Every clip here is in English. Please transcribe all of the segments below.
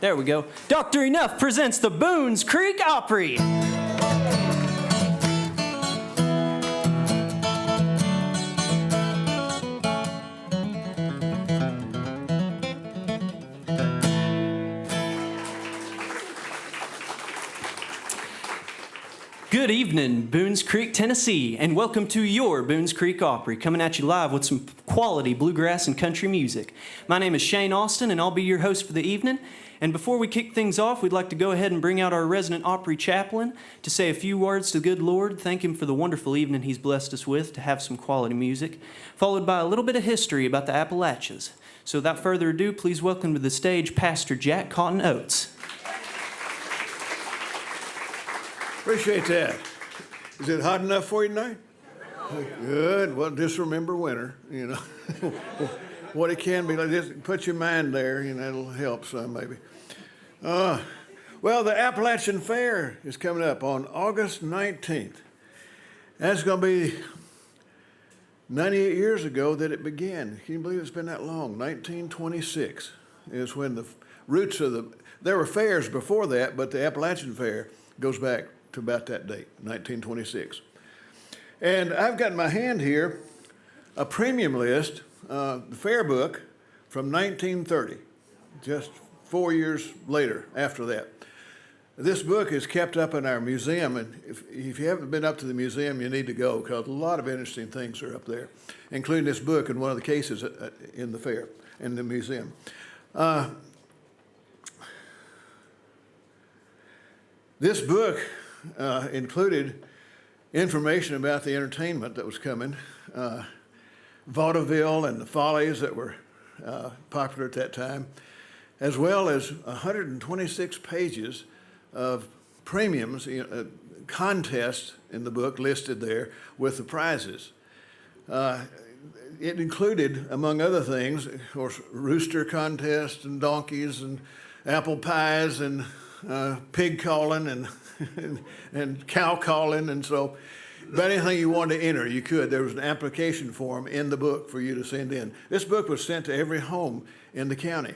There we go. Dr. ENUF presents the Boones Creek Opry. Good evening, Boones Creek, Tennessee, and welcome to your Boones Creek Opry, coming at you live with some quality bluegrass and country music. My name is Shane Austin, and I'll be your host for the evening. And before we kick things off, we'd like to go ahead and bring out our resident Opry chaplain to say a few words to the good Lord, thank Him for the wonderful evening He's blessed us with to have some quality music, followed by a little bit of history about the Appalachians. So without further ado, please welcome to the stage Pastor Jack Cotton Oates. Appreciate that. Is it hot enough for you tonight? Good. Well, just remember winter, you know. What it can be like. Just put your mind there, you know, it'll help some maybe. Well, the Appalachian Fair is coming up on August 19th. That's going to be 98 years ago that it began. Can you believe it's been that long? 1926 is when the roots of there were fairs before that, but the Appalachian Fair goes back to about that date, 1926. And I've got in my hand here a premium list, the fair book from 1930, just 4 years later after that. This book is kept up in our museum, and if you haven't been up to the museum, you need to go, because a lot of interesting things are up there, including this book and one of the cases in the fair, in the museum. This book included information about the entertainment that was coming, vaudeville and the follies that were popular at that time, as well as 126 pages of premiums, contests in the book listed there with the prizes. It included, among other things, of course, rooster contests and donkeys and apple pies and pig calling and cow calling, and so about anything you wanted to enter, you could. There was an application form in the book for you to send in. This book was sent to every home in the county.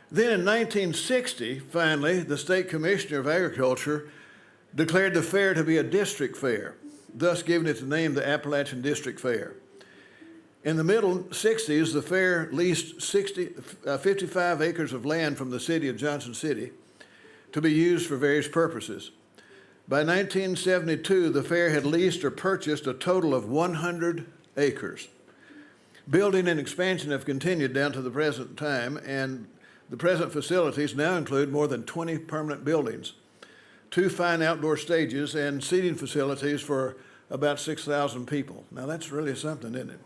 Then in 1960, finally, the State Commissioner of Agriculture declared the fair to be a district fair, thus giving it the name the Appalachian District Fair. In the middle 60s, the fair leased 55 acres of land from the city of Johnson City to be used for various purposes. By 1972, the fair had leased or purchased a total of 100 acres. Building and expansion have continued down to the present time, and the present facilities now include more than 20 permanent buildings, 2 fine outdoor stages, and seating facilities for about 6,000 people. Now that's really something, isn't it?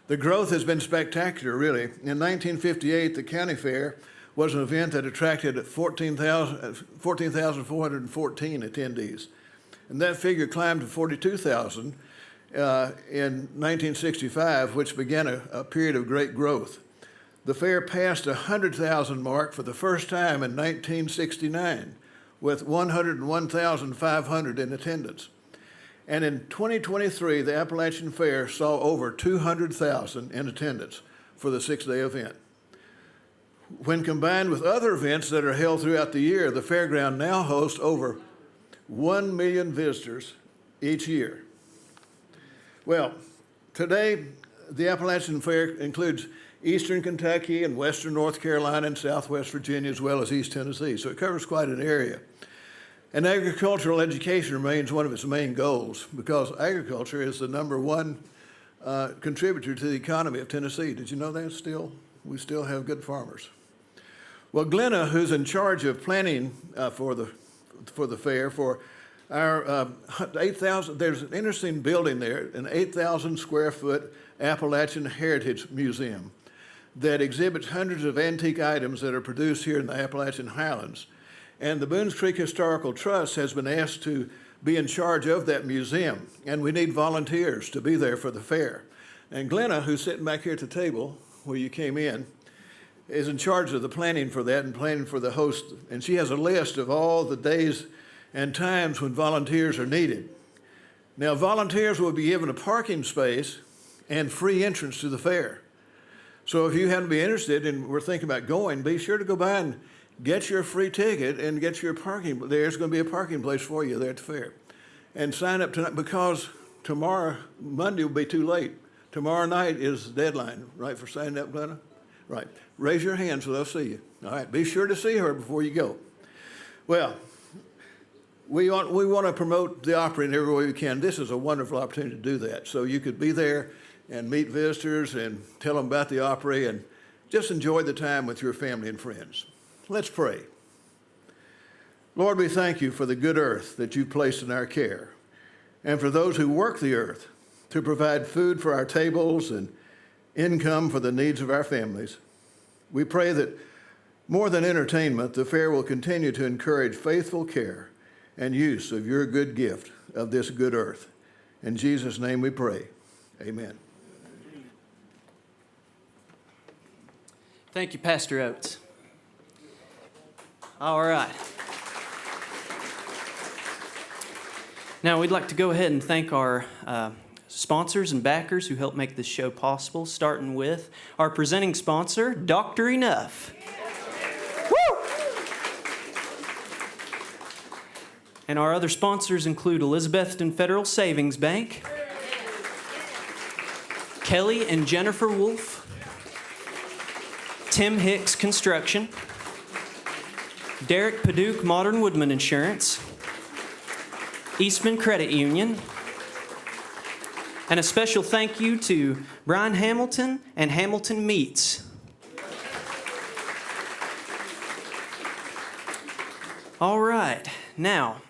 The growth has been spectacular, really. In 1958, the county fair was an event that attracted 14,414 attendees. And that figure climbed to 42,000 in 1965, which began a period of great growth. The fair passed the 100,000 mark for the first time in 1969, with 101,500 in attendance. And in 2023, the Appalachian Fair saw over 200,000 in attendance for the 6-day event. When combined with other events that are held throughout the year, the fairground now hosts over 1 million visitors each year. Well, today, the Appalachian Fair includes eastern Kentucky and western North Carolina and southwest Virginia, as well as East Tennessee, so it covers quite an area. And agricultural education remains one of its main goals, because agriculture is the #1 contributor to the economy of Tennessee. Did you know that still? We still have good farmers. Well, Glenna, who's in charge of planning for the fair, for our 8,000, there's an interesting building there, an 8,000 square foot Appalachian Heritage Museum that exhibits hundreds of antique items that are produced here in the Appalachian Highlands. And the Boones Creek Historical Trust has been asked to be in charge of that museum, and we need volunteers to be there for the fair. And Glenna, who's sitting back here at the table where you came in, is in charge of the planning for that and planning for the host. And she has a list of all the days and times when volunteers are needed. Now, volunteers will be given a parking space and free entrance to the fair. So if you happen to be interested and we're thinking about going, be sure to go by and get your free ticket and get your parking. There's going to be a parking place for you there at the fair. And sign up tonight, because tomorrow, Monday, will be too late. Tomorrow night is the deadline, right, for signing up, Glenna? Right. Raise your hand so they'll see you. All right. Be sure to see her before you go. Well, we want to promote the Opry in every way we can. This is a wonderful opportunity to do that. So you could be there and meet visitors and tell them about the Opry and just enjoy the time with your family and friends. Let's pray. Lord, we thank you for the good earth that you've placed in our care, and for those who work the earth to provide food for our tables and income for the needs of our families. We pray that more than entertainment, the fair will continue to encourage faithful care and use of your good gift of this good earth. In Jesus' name we pray. Amen. Thank you, Pastor Oates. All right. Now, we'd like to go ahead and thank our sponsors and backers who help make this show possible, starting with our presenting sponsor, Dr. ENUF. Woo! And our other sponsors include Elizabethton Federal Savings Bank, Kelly and Jennifer Wolf, Tim Hicks Construction, Derek Paduke Modern Woodman Insurance, Eastman Credit Union, and a special thank you to Brian Hamilton and Hamilton Meats. All right, now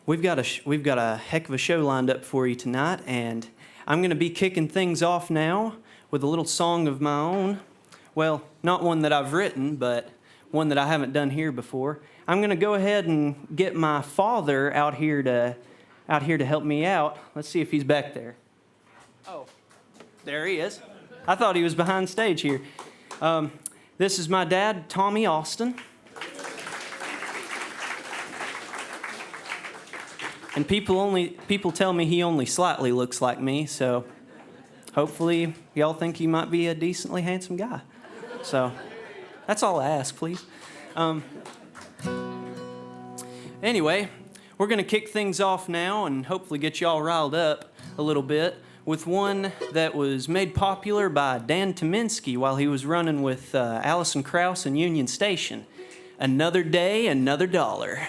we've got a heck of a show lined up for you tonight, and I'm going to be kicking things off now with a little song of my own. Well, not one that I've written, but one that I haven't done here before. I'm going to go ahead and get my father out here to help me out. Let's see if he's back there. Oh, there he is. I thought he was behind stage here. This is my dad, Tommy Austin. And people tell me he only slightly looks like me, so hopefully y'all think he might be a decently handsome guy. So that's all I ask, please. Anyway, we're going to kick things off now and hopefully get you all riled up a little bit with one that was made popular by Dan Tominski while he was running with Allison Krauss in Union Station. Another Day, Another Dollar.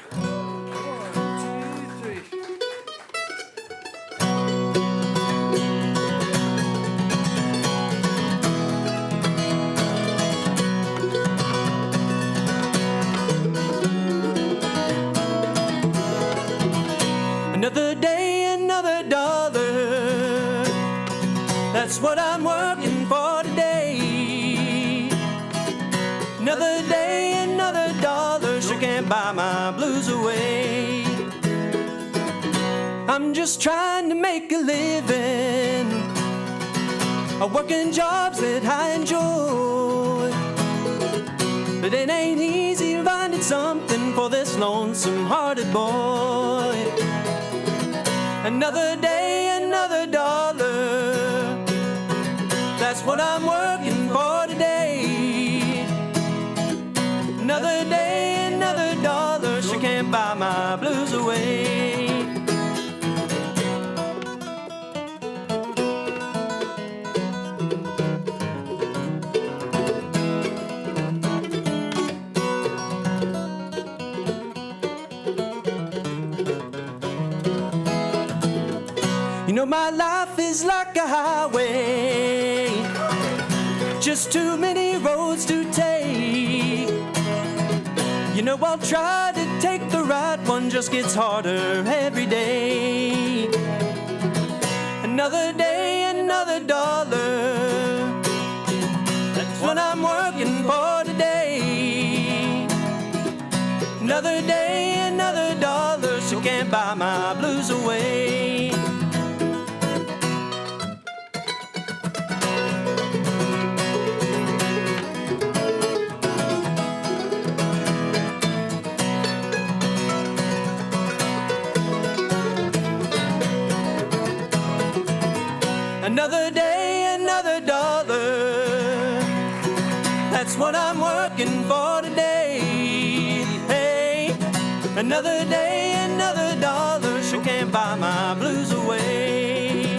Another day, another dollar. That's what I'm working for today. Another day, another dollar. Sure can't buy my blues away. I'm just trying to make a living, working jobs that I enjoy. But it ain't easy finding something for this lonesome-hearted boy. Another day, another dollar. That's what I'm working for today. Another day, another dollar. Sure can't buy my blues away. You know my life is like a highway, just too many roads to take. You know I'll try to take the right one, just gets harder every day. Another day, another dollar. That's what I'm working for today. Another day, another dollar. Sure can't buy my blues away. Another day, another dollar. That's what I'm working for today. Another day, another dollar sure can't buy my blues away.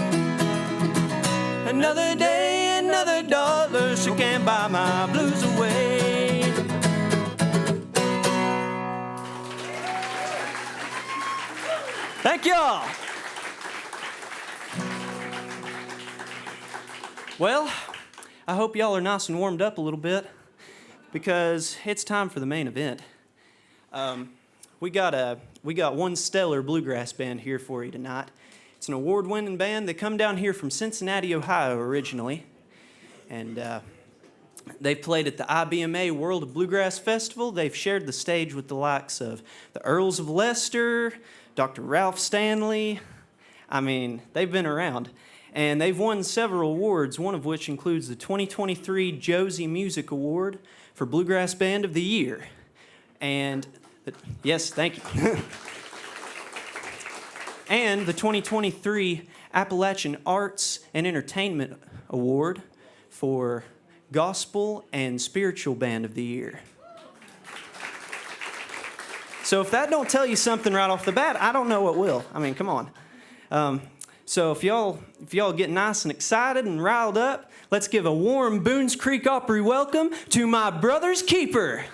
Another day, another dollar sure can't buy my blues away. Thank y'all. Well, I hope y'all are nice and warmed up a little bit because it's time for the main event. We got one stellar bluegrass band here for you tonight. It's an award-winning band. They come down here from Cincinnati, Ohio originally, and they've played at the IBMA World of Bluegrass Festival. They've shared the stage with the likes of the Earls of Leicester, Dr. Ralph Stanley. I mean, they've been around. And they've won several awards, one of which includes the 2023 Josie Music Award for Bluegrass Band of the Year. And, yes, thank you. And the 2023 Appalachian Arts and Entertainment Award for Gospel and Spiritual Band of the Year. So if that don't tell you something right off the bat, I don't know what will. I mean, come on. So if y'all get nice and excited and riled up, let's give a warm Boones Creek Opry welcome to my brother's keeper.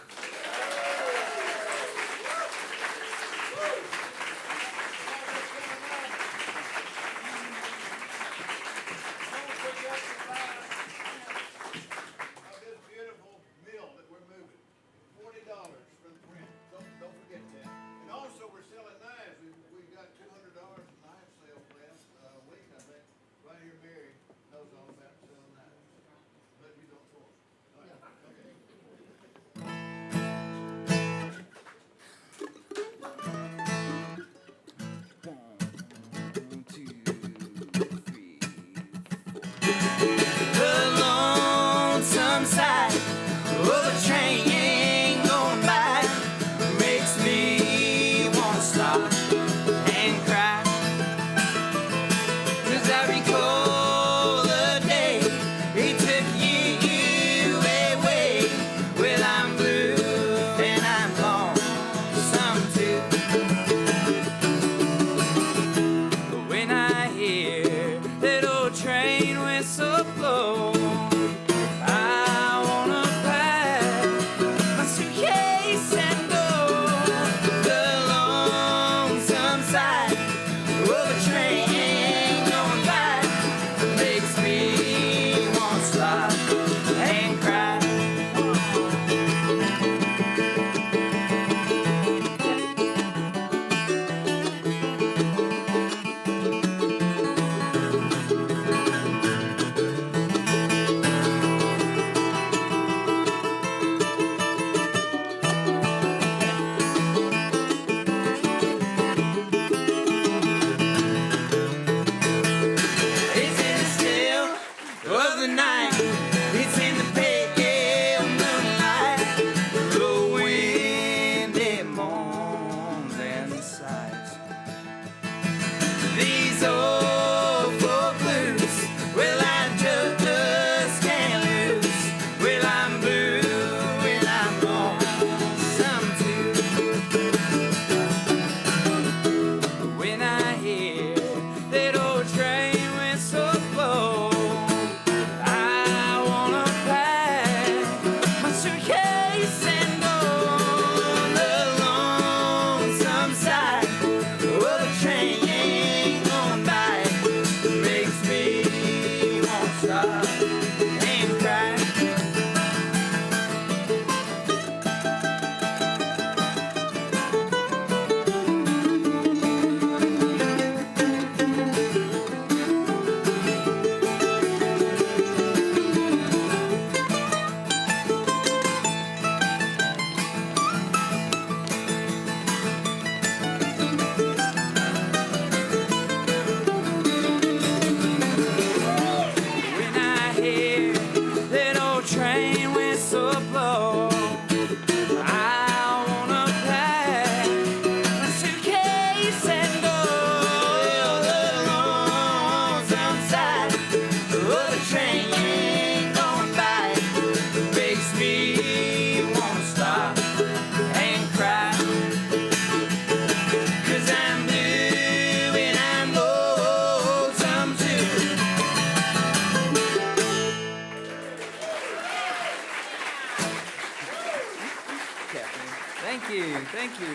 Thank you. Thank you.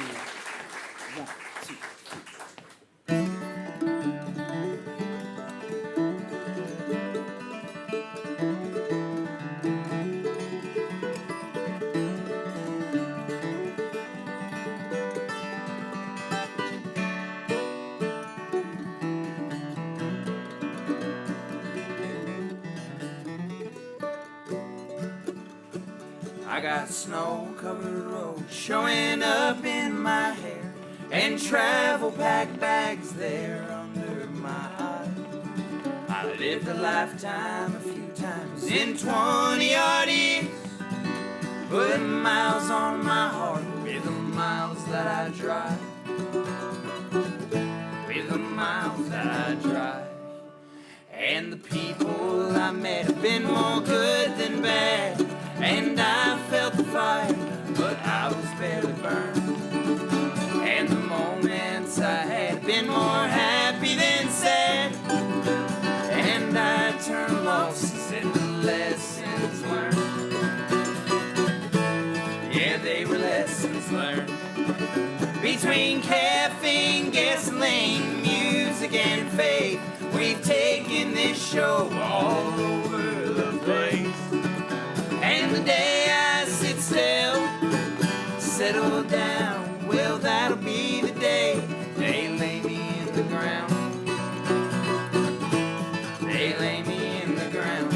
1, 2. I got snow-covered roads showing up in my hair, and travel pack bags there under my eyes. I lived a lifetime a few times in 20-odd years, putting miles on my heart with the miles that I drive. With the miles that I drive. And the people I met have been more good than bad, and I felt the fire, but I was barely burned. And the moments I had have been more happy than sad, and I turned losses into lessons learned. Yeah, they were lessons learned. Between caffeine, gasoline, music and faith, we've taken this show all over the place. And the day I sit still, settle down, well, that'll be the day they lay me in the ground. They lay me in the ground.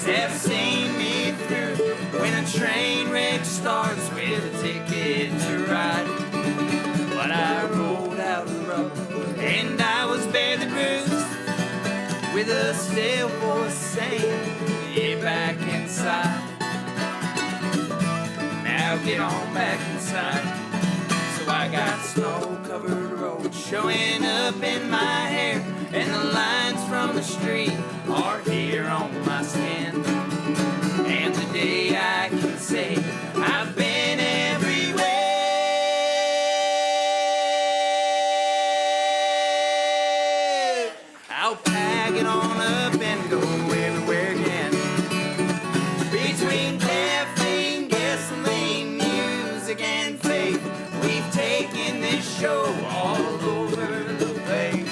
Have seen me through when a train wreck starts with a ticket to ride. But I rolled out the road and I was badly bruised, with a still voice saying, get back inside. Now get on back inside. So I got snow-covered roads showing up in my hair, and the lines from the street are here on my skin. And the day I can say I've been everywhere, I'll pack it on up and go everywhere again. Between caffeine, gasoline, music and faith, we've taken this show all over the place.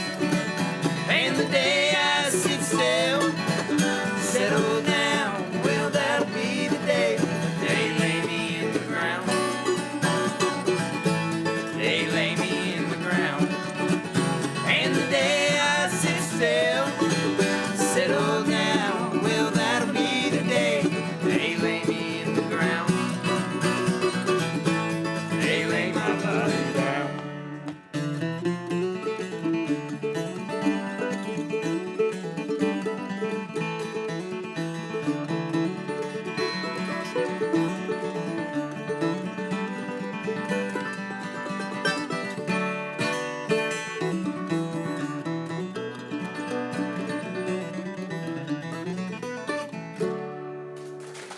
And the day I sit still, settle down, well, that'll be the day they lay me in the ground. They lay me in the ground. And the day I sit still, settle down, well, that'll be the day they lay me in the ground. They lay my body down.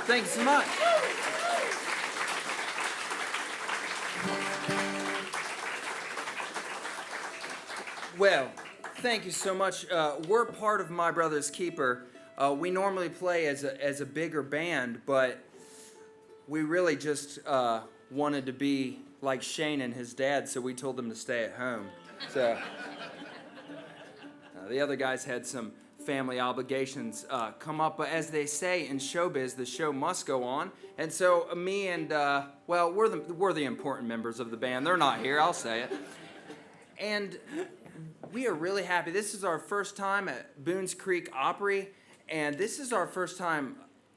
Thanks so much. Well, thank you so much. We're part of My Brother's Keeper. We normally play as a bigger band, but we really just wanted to be like Shane and his dad, so we told them to stay at home. So the other guys had some family obligations come up, but as they say in showbiz, the show must go on. And so me and well, we're the important members of the band. They're not here, I'll say it. And we are really happy. This is our first time at Boones Creek Opry, and this is our first time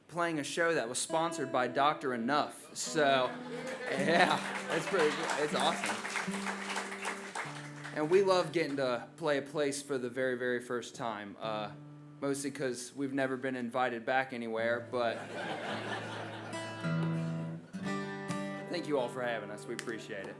playing a show that was sponsored by Dr. ENUF. So, yeah, it's pretty good. It's awesome. And we love getting to play a place for the very, very first time, mostly because we've never been invited back anywhere, but thank you all for having us. We appreciate it.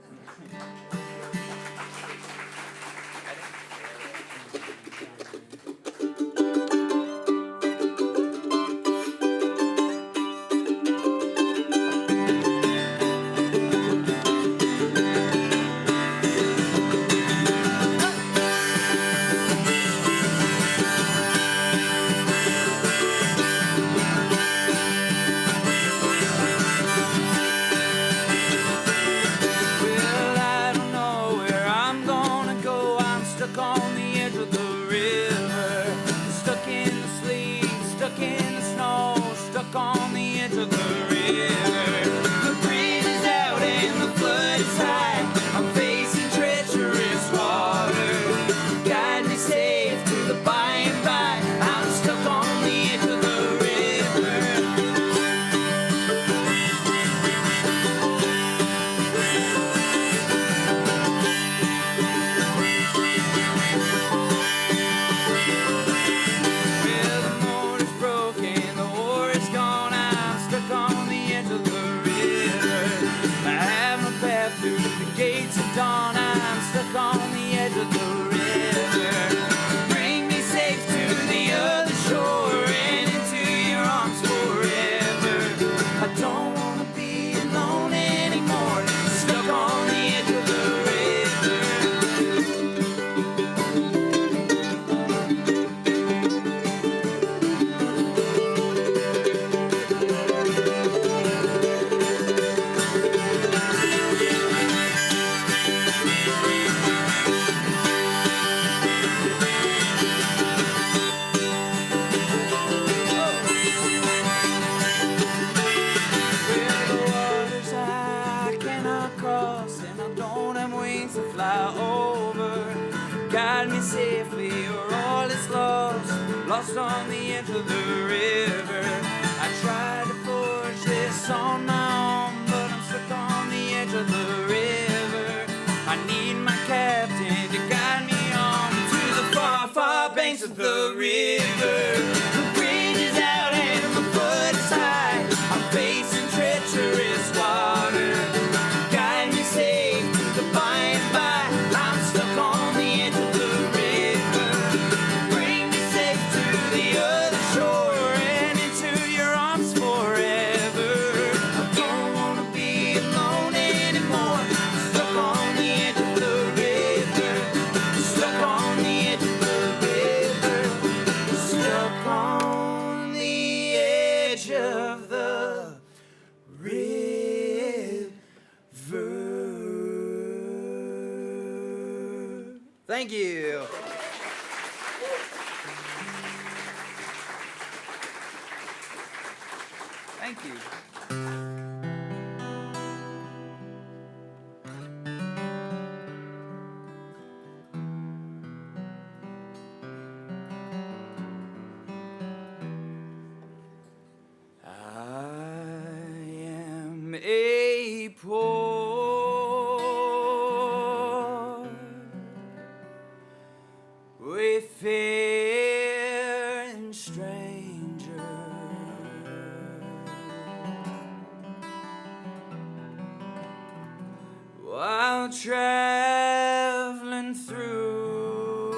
is high. I'm facing treacherous water. Guide me safe to the by and by. I'm stuck on the edge of the river. Well, the motor's broken, the war is gone. I'm stuck on the edge of the river. I have no path through the gates of dawn. I'm stuck on the edge of the river. Bring me safe to the other shore and into your arms forever. I don't want to be alone anymore. Stuck on the edge of the river. Well, the waters I cannot cross, and I don't have wings to fly over. Guide me safely, or all is lost, lost on the edge of the river. I tried to forge this on my own, but I'm stuck on the edge of the river. I need my captain to guide me on to the far, far banks of the river. The bridge is out and my foot is high. I'm facing treacherous water. Guide me safe to the by and by. I'm stuck on the edge of the river. Bring me safe to the other shore and into your arms forever. I don't want to be alone anymore. Stuck on the edge of the river. Stuck on the edge of the river. Stuck on the edge of the river. Thank you. Thank you. I am a poor wayfaring stranger, while traveling through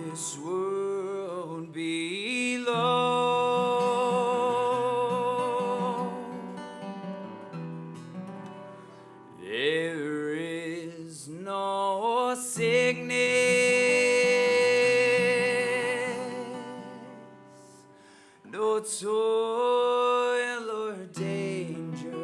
this world below. There is no sickness, no toil or danger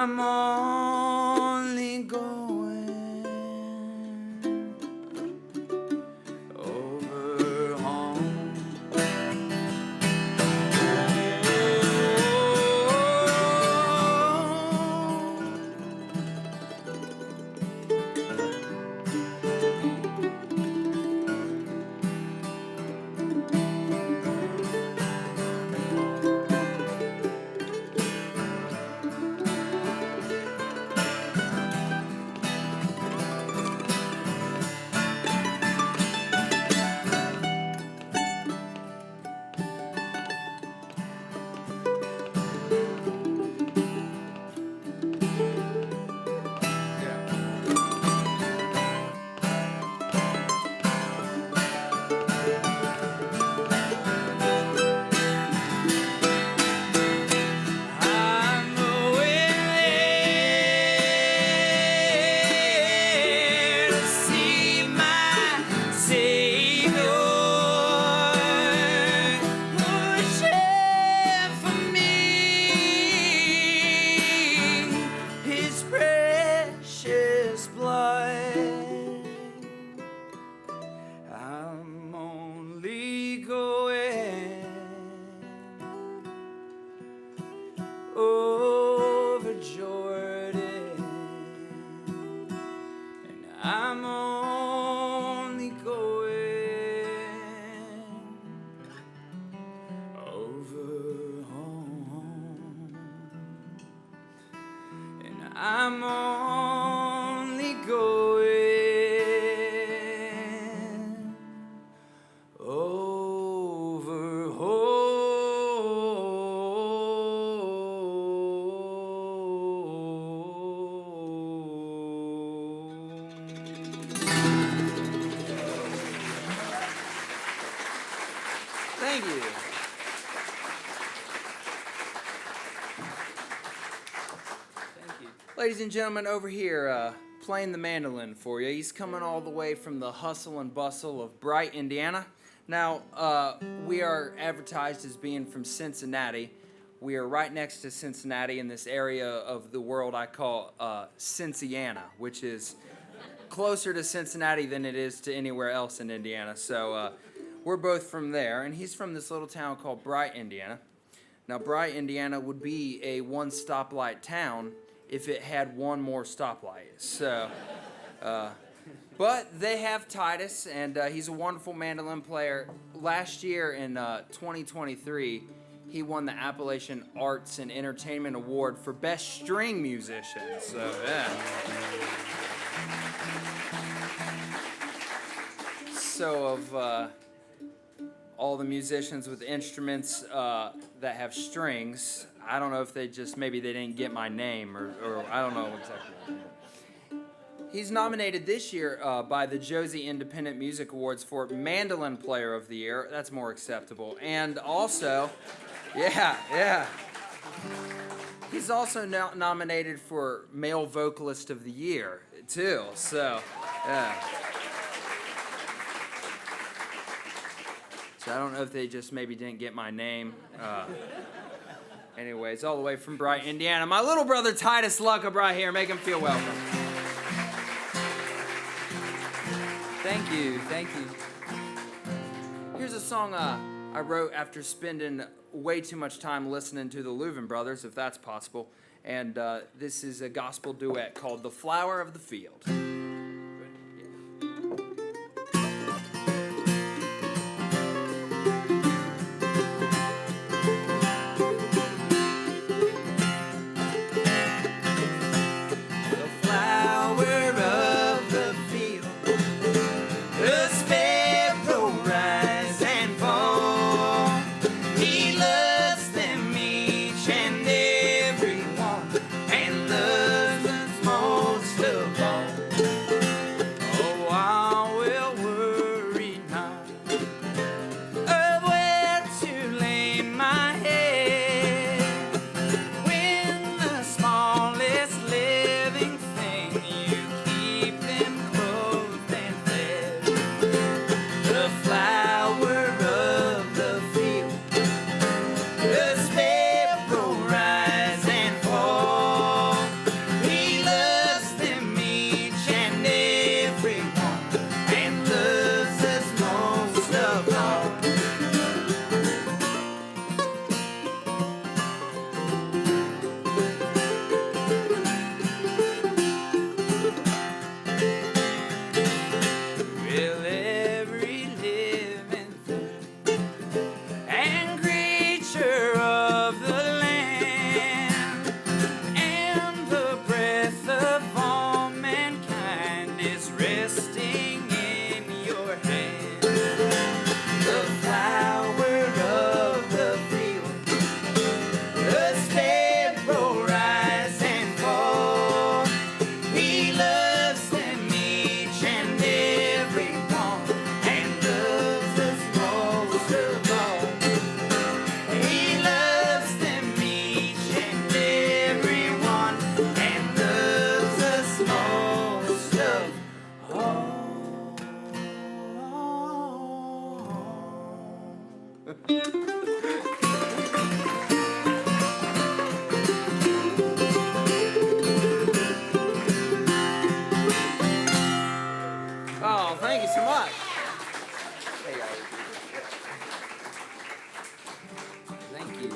I'm only going over home. I'm only going over home. Thank you. Ladies and gentlemen, over here, playing the mandolin for you. He's coming all the way from the hustle and bustle of Bright, Indiana. Now, we are advertised as being from Cincinnati. We are right next to Cincinnati in this area of the world I call Cinciana, which is closer to Cincinnati than it is to anywhere else in Indiana. So we're both from there, and he's from this little town called Bright, Indiana. Now, Bright, Indiana would be a one-stoplight town if it had one more stoplight. So, but they have Titus, and he's a wonderful mandolin player. Last year in 2023, he won the Appalachian Arts and Entertainment Award for Best String Musician. So, yeah. So of all the musicians with instruments that have strings, I don't know if maybe they didn't get my name, or I don't know exactly. He's nominated this year by the Josie Independent Music Awards for Mandolin Player of the Year. That's more acceptable. And also, yeah. He's also nominated for Male Vocalist of the Year, too. So, yeah. So I don't know if they just maybe didn't get my name. Anyways, all the way from Bright, Indiana, my little brother Titus Luckup right here. Make him feel welcome. Thank you. Here's a song I wrote after spending way too much time listening to the Louvin Brothers, if that's possible. And this is a gospel duet called The Flower of the Field. Oh, thank you so much. Hey, guys. Thank you.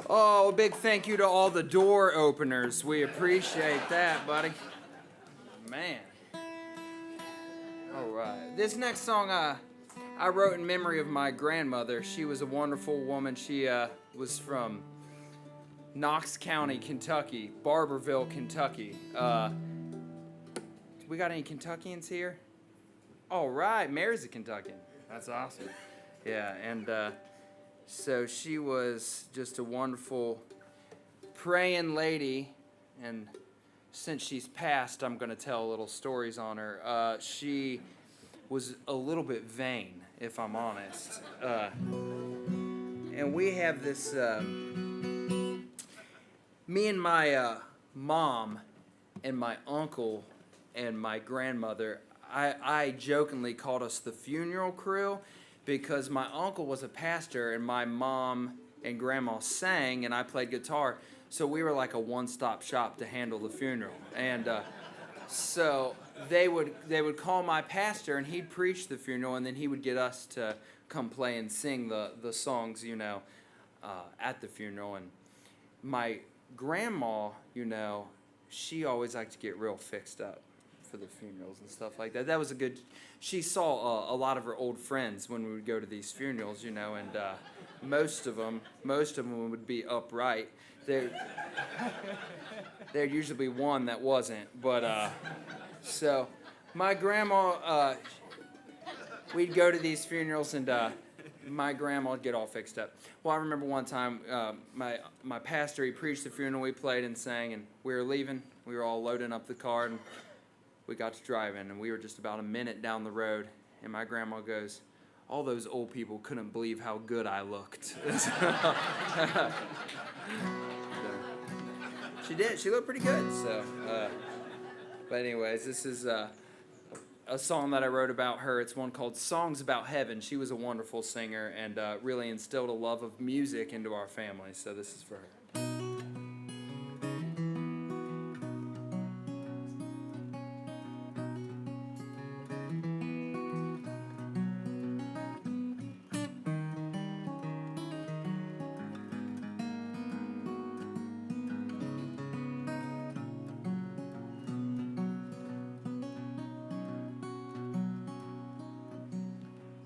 Oh, a big thank you to all the door openers. We appreciate that, buddy. Man. man. All right. This next song I wrote in memory of my grandmother. She was a wonderful woman. She was from Knox County, Kentucky, Barberville, Kentucky. We got any Kentuckians here? All right, Mary's a Kentuckian. That's awesome. Yeah, and so she was just a wonderful praying lady, and since she's passed, I'm going to tell little stories on her. She was a little bit vain, if I'm honest. And we have this, me and my mom and my uncle and my grandmother, I jokingly called us the funeral crew because my uncle was a pastor and my mom and grandma sang and I played guitar. So we were like a one-stop shop to handle the funeral. And so they would call my pastor and he'd preach the funeral and then he would get us to come play and sing the songs, you know, at the funeral. And my grandma, you know, she always liked to get real fixed up for the funerals and stuff like that. That was a good, she saw a lot of her old friends when we would go to these funerals, you know, and most of them would be upright. There'd usually be one that wasn't, but so my grandma, we'd go to these funerals and my grandma would get all fixed up. Well, I remember one time my pastor, he preached the funeral, we played and sang, and we were leaving. We were all loading up the car, and we got to driving, and we were just about a minute down the road, and my grandma goes, all those old people couldn't believe how good I looked. She did. She looked pretty good. So, but anyways, this is a song that I wrote about her. It's one called "Songs About Heaven." She was a wonderful singer and really instilled a love of music into our family. So this is for her.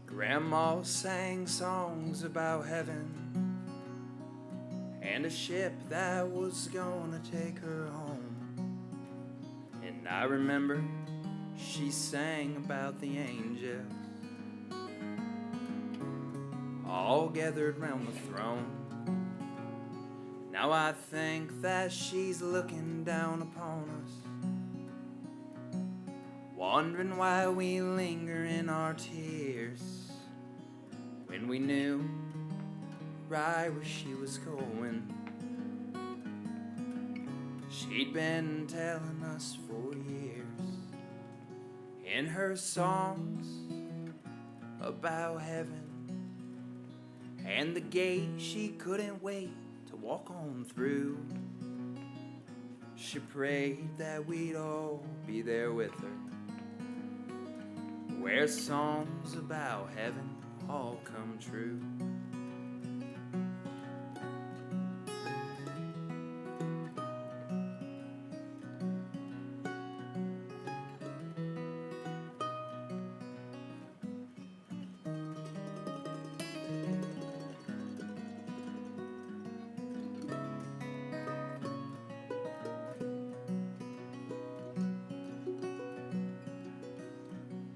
Grandma sang songs about heaven and a ship that was gonna take her home. And I remember she sang about the angels all gathered round the throne. Now I think that she's looking down upon us, wondering why we linger in our tears, when we knew right where she was going. She'd been telling us for years in her songs about heaven and the gate she couldn't wait to walk on through. She prayed that we'd all be there with her, where songs about heaven all come true.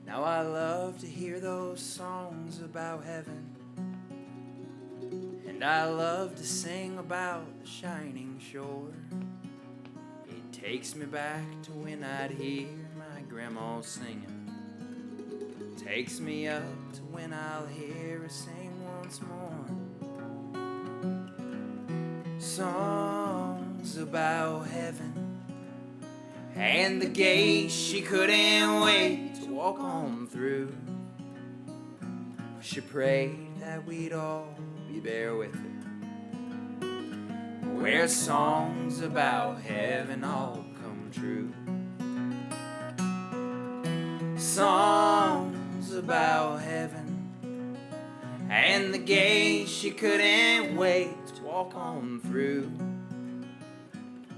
Now I love to hear those songs about heaven, and I love to sing about the shining shore. It takes me back to when I'd hear my grandma singing, takes me up to when I'll hear her sing once more. Songs about heaven and the gate she couldn't wait to walk on through. She prayed that we'd all be there with her, where songs about heaven all come true. Songs about heaven and the gate she couldn't wait to walk on through.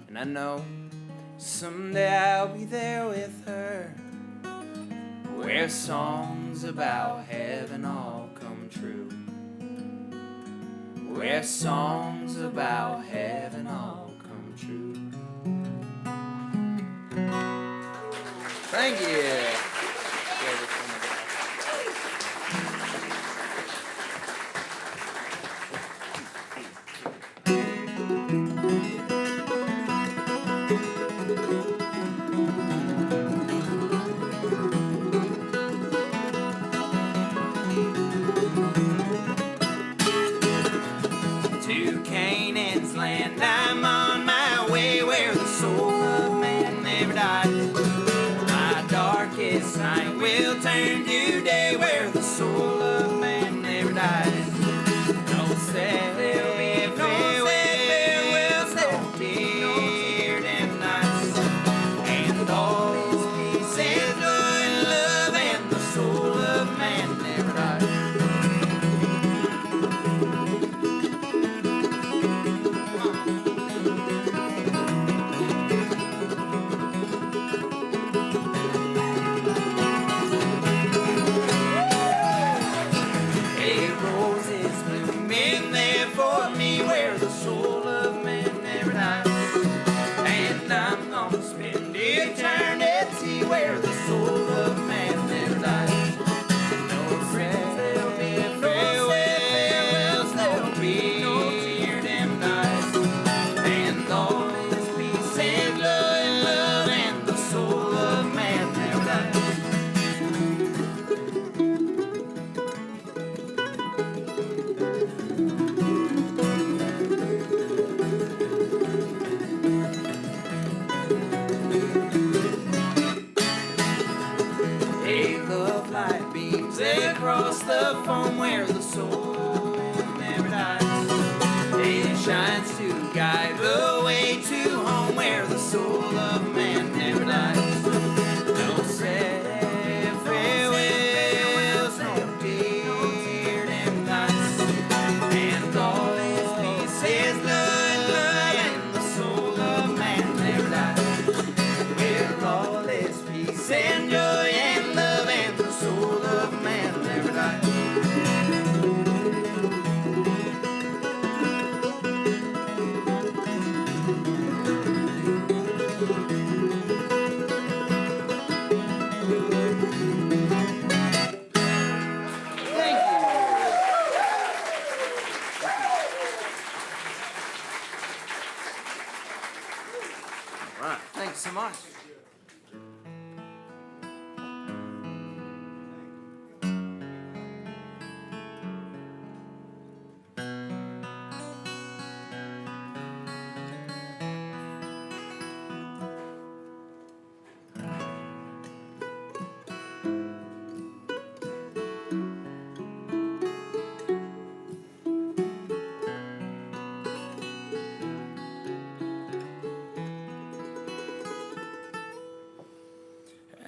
And I know Someday I'll be there with her, where songs about heaven all come true. Where songs about heaven all come true. Thank you. To Canaan's land, I'm on my way, where the soul of man never dies. My darkest night will turn to day, where the soul of man never dies. No sad farewells, there'll be no tears and nights, and all is peace and joy and love, and the soul of man never dies. Hey, roses blooming there for me, where the soul of man never dies. And I'm gonna spend eternity where the soul of man never dies. No friends, there'll be farewells, there'll be no tears and nights, and all is peace and joy and love, and the soul of man never dies. A love light beams across the foam, where the soul never dies. It shines to guide the way to home, where the soul of man never dies. No sad farewells, no tears and nights, and all is peace, is love, and the soul of man never dies. Where all is peace and joy and love, and the soul of man never dies. Thank you. All right, thank you so much.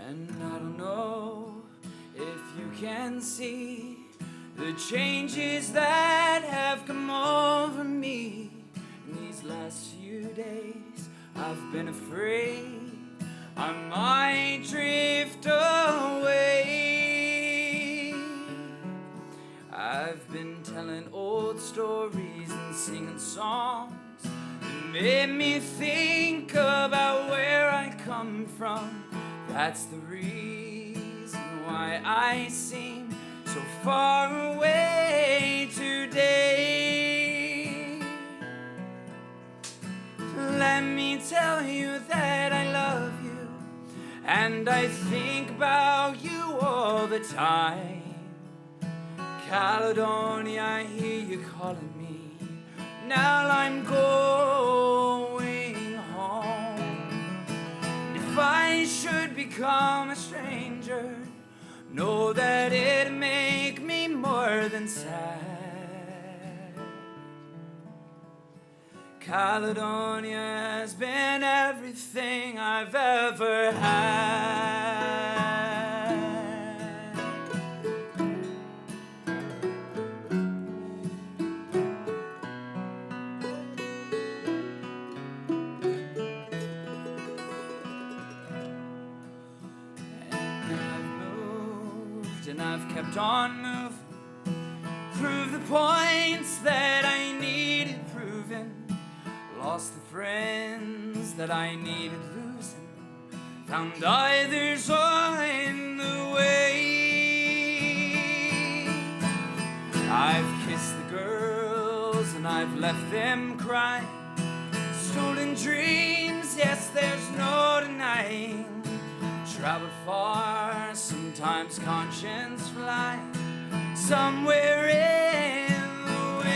And I don't know if you can see the changes that have come over me in these last few days. I've been afraid I might drift away. I've been telling old stories and singing songs that made me think about where I come from. That's the reason why I seem so far away today. Let me tell you that I love you, and I think about you all the time. Caledonia, I hear you calling me. Now I'm going home. If I should become a stranger, know that it'd make me more than sad. Caledonia has been everything I've ever had. kept on moving, proved the points that I needed proving, lost the friends that I needed losing, found others on the way. I've kissed the girls and I've left them crying, stolen dreams, yes, there's no denying. Traveled far, sometimes conscience flying, somewhere in the wind.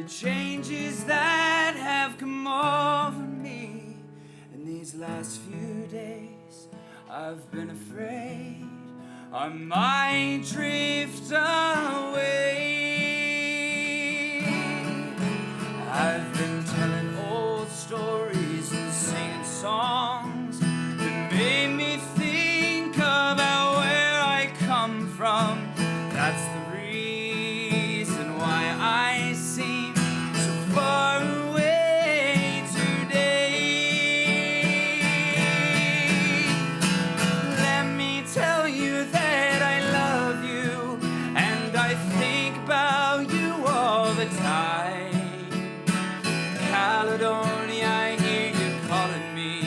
Changes that have come over me in these last few days, I've been afraid I might drift away. I've been telling old stories and singing songs that made me think about where I come from. That's the reason why I seem far away today. Let me tell you that I love you, and I think about you all the time. Caledonia, I hear you calling me.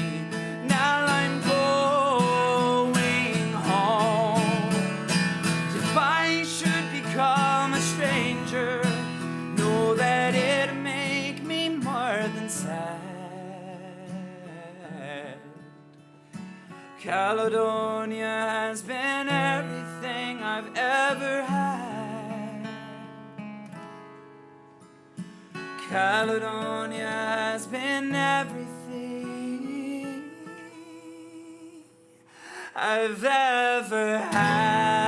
Now I'm going home. If I should become a stranger, know that it make me more than sad. Caledonia has been everything I've ever had. Caledonia has been everything I've ever had.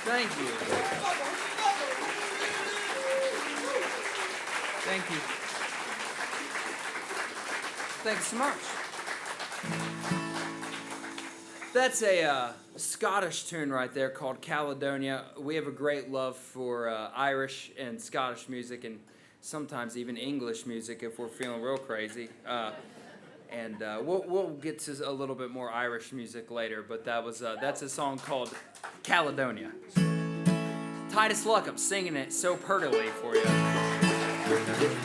Thank you. Thank you. Thanks so much. That's a Scottish tune right there called Caledonia. We have a great love for Irish and Scottish music, and sometimes even English music if we're feeling real crazy. And we'll get to a little bit more Irish music later, but that's a song called Caledonia. Titus Luckham singing it so prettily for you. Truth of matter.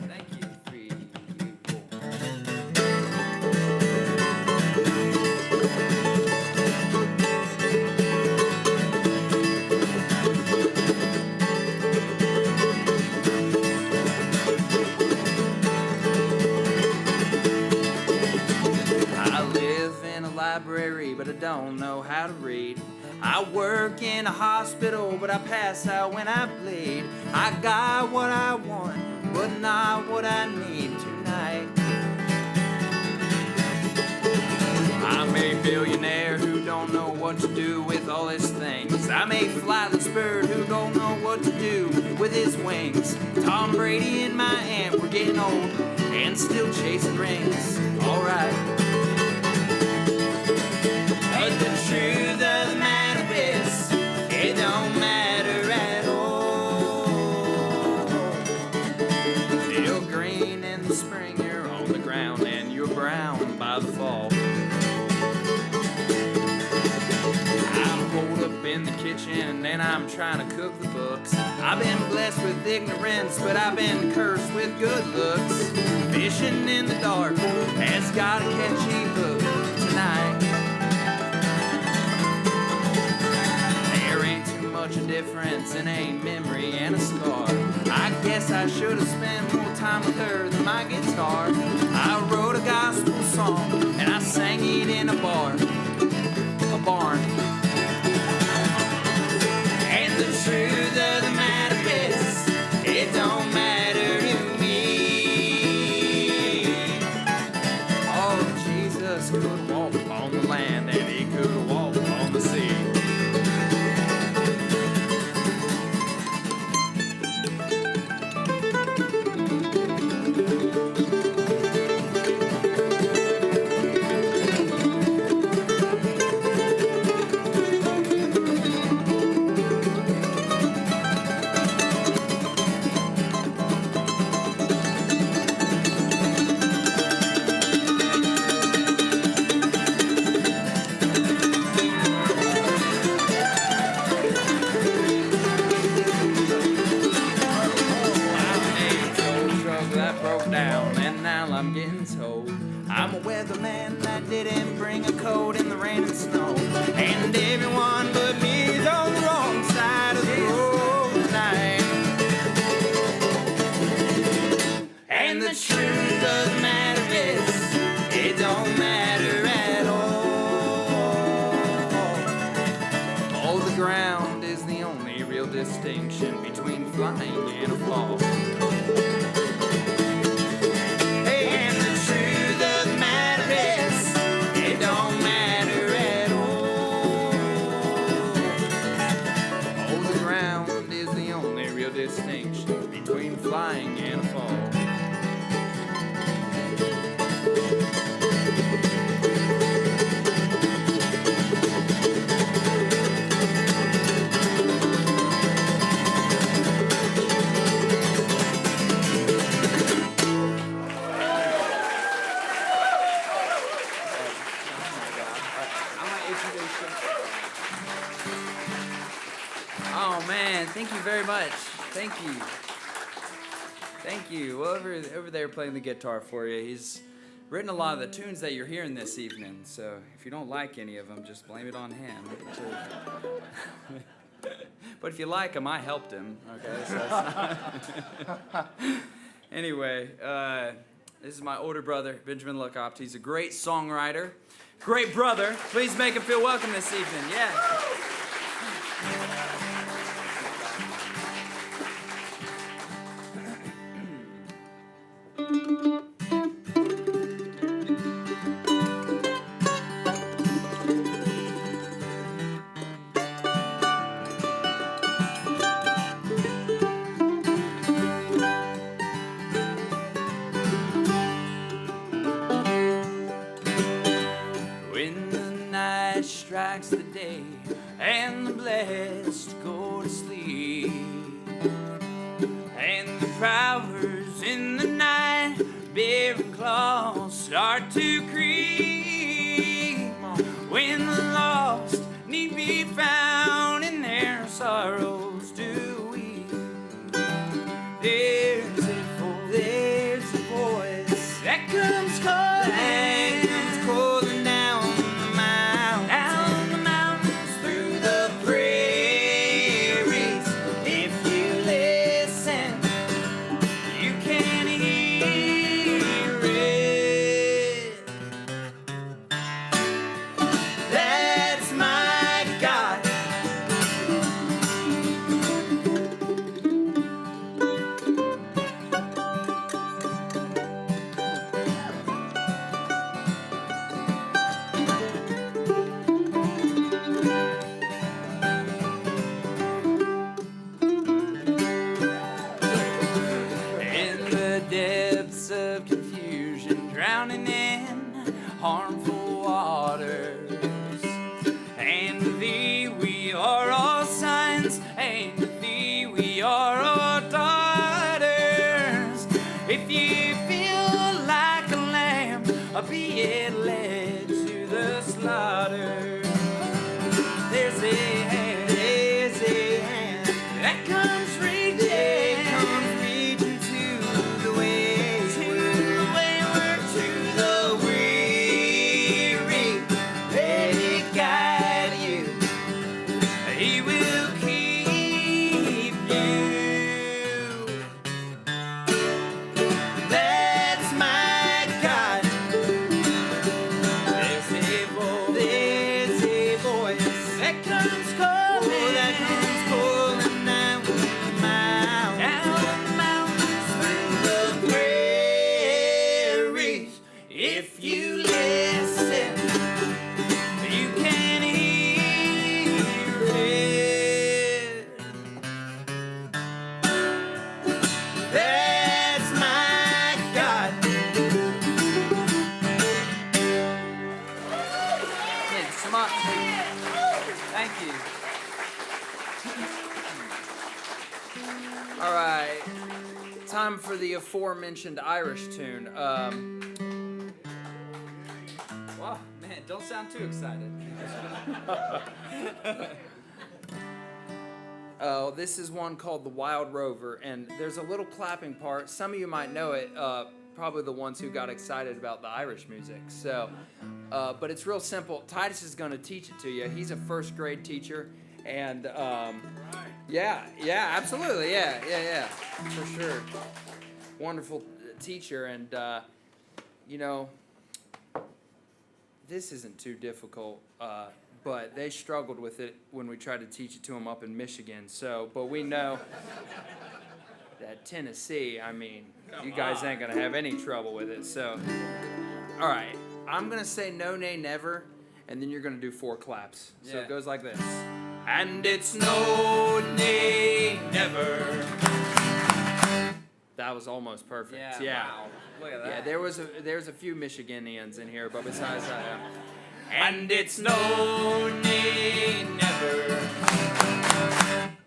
Thank you. 3, 2, 4. I live in a library, but I don't know how to read. I work in a hospital, but I pass out when I bleed. I got what I want, but not what I need tonight. I'm a billionaire who don't know what to do with all his things. I'm a flyless bird who don't know what to do with his wings. Tom Brady and my aunt were getting old and still chasing rings. Alright. But the truth of the matter is, it don't matter at all. You're green in the spring, you're on the ground, and you're brown by the fall. kitchen and I'm trying to cook the books. I've been blessed with ignorance, but I've been cursed with good looks. Fishing in the dark has got a catchy hook tonight. There ain't too much a difference in a memory and a scar. I guess I should have spent more time with her than my guitar. I wrote a gospel song and I sang it in a barn. And the truth of the matter is, it don't matter to me. Oh, Jesus could walk on the land and he could walk on the sea. I'm getting told I'm a weatherman that didn't bring a coat in the rain and snow. And everyone but me is on the wrong side of the road tonight. And the truth of the matter is, it don't matter at all. Oh, the ground is the only real distinction between flying and a fall. Distinction between flying and a fall. Oh man, thank you very much. Thank you. Thank you. Well, over there playing the guitar for you, he's written a lot of the tunes that you're hearing this evening. So if you don't like any of them, just blame it on him. But if you like him, I helped him. Okay. So that's not anyway, this is my older brother, Benjamin Lookopt. He's a great songwriter, great brother. Please make him feel welcome this evening. Yeah. Strikes the day and the blessed go to sleep, and the prowlers in the night bearing claws start to creep. When the lost need be found in their sorrows to weep, there's a voice that comes calling down the mountains through the prairies. If you listen, you can hear it. That's my God. He will keep you. That's my God. There's a voice that comes calling. Oh, that comes calling down the mountains, through the prairies. If you listen, you can hear it. That's my God. Thanks so much. Thank you. All right, time for the aforementioned Irish tune. Wow, man, don't sound too excited. Oh, this is one called The Wild Rover, and there's a little clapping part. Some of you might know it, probably the ones who got excited about the Irish music. So, but it's real simple. Titus is going to teach it to you. He's a first grade teacher, and yeah, absolutely, yeah, for sure. Wonderful teacher, and you know, this isn't too difficult, but they struggled with it when we tried to teach it to them up in Michigan. So, but we know that Tennessee, I mean, you guys ain't gonna have any trouble with it. So, all right, I'm gonna say no, nay, never, and then you're gonna do 4 claps. So it goes like this. And it's no, nay, never. That was almost perfect. Yeah. Wow. Look at that. Yeah, there's a few Michiganians in here, but besides that, and it's no, nay, never.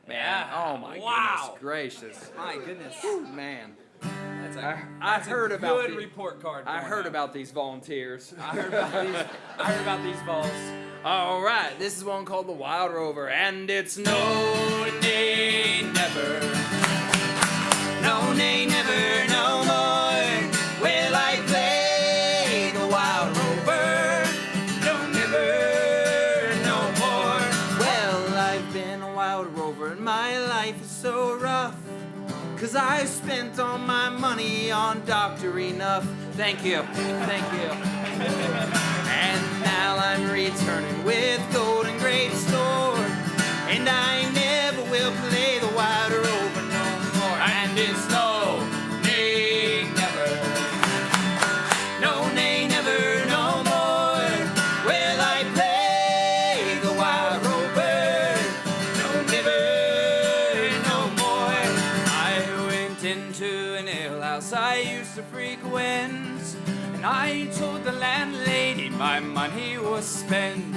Man, oh my goodness gracious. My goodness. Man. That's I heard a about good report card. I going heard out. about these volunteers. I heard about these balls. All right, this is one called The Wild Rover, and it's no, nay, never. No, nay, never, no more will I play the wild rover. No, never, no more. Well, I've been a wild rover, and my life is so rough, 'cause I've spent all my money on Dr. ENUF. Thank you. And now I'm returning with gold and great store, and I never will play the wild rover no more. And it's no, nay, never. No, nay, never, no more will I play the wild rover. No, never, no more. I went into an alehouse I used to frequent, and I told the landlady my money was spent.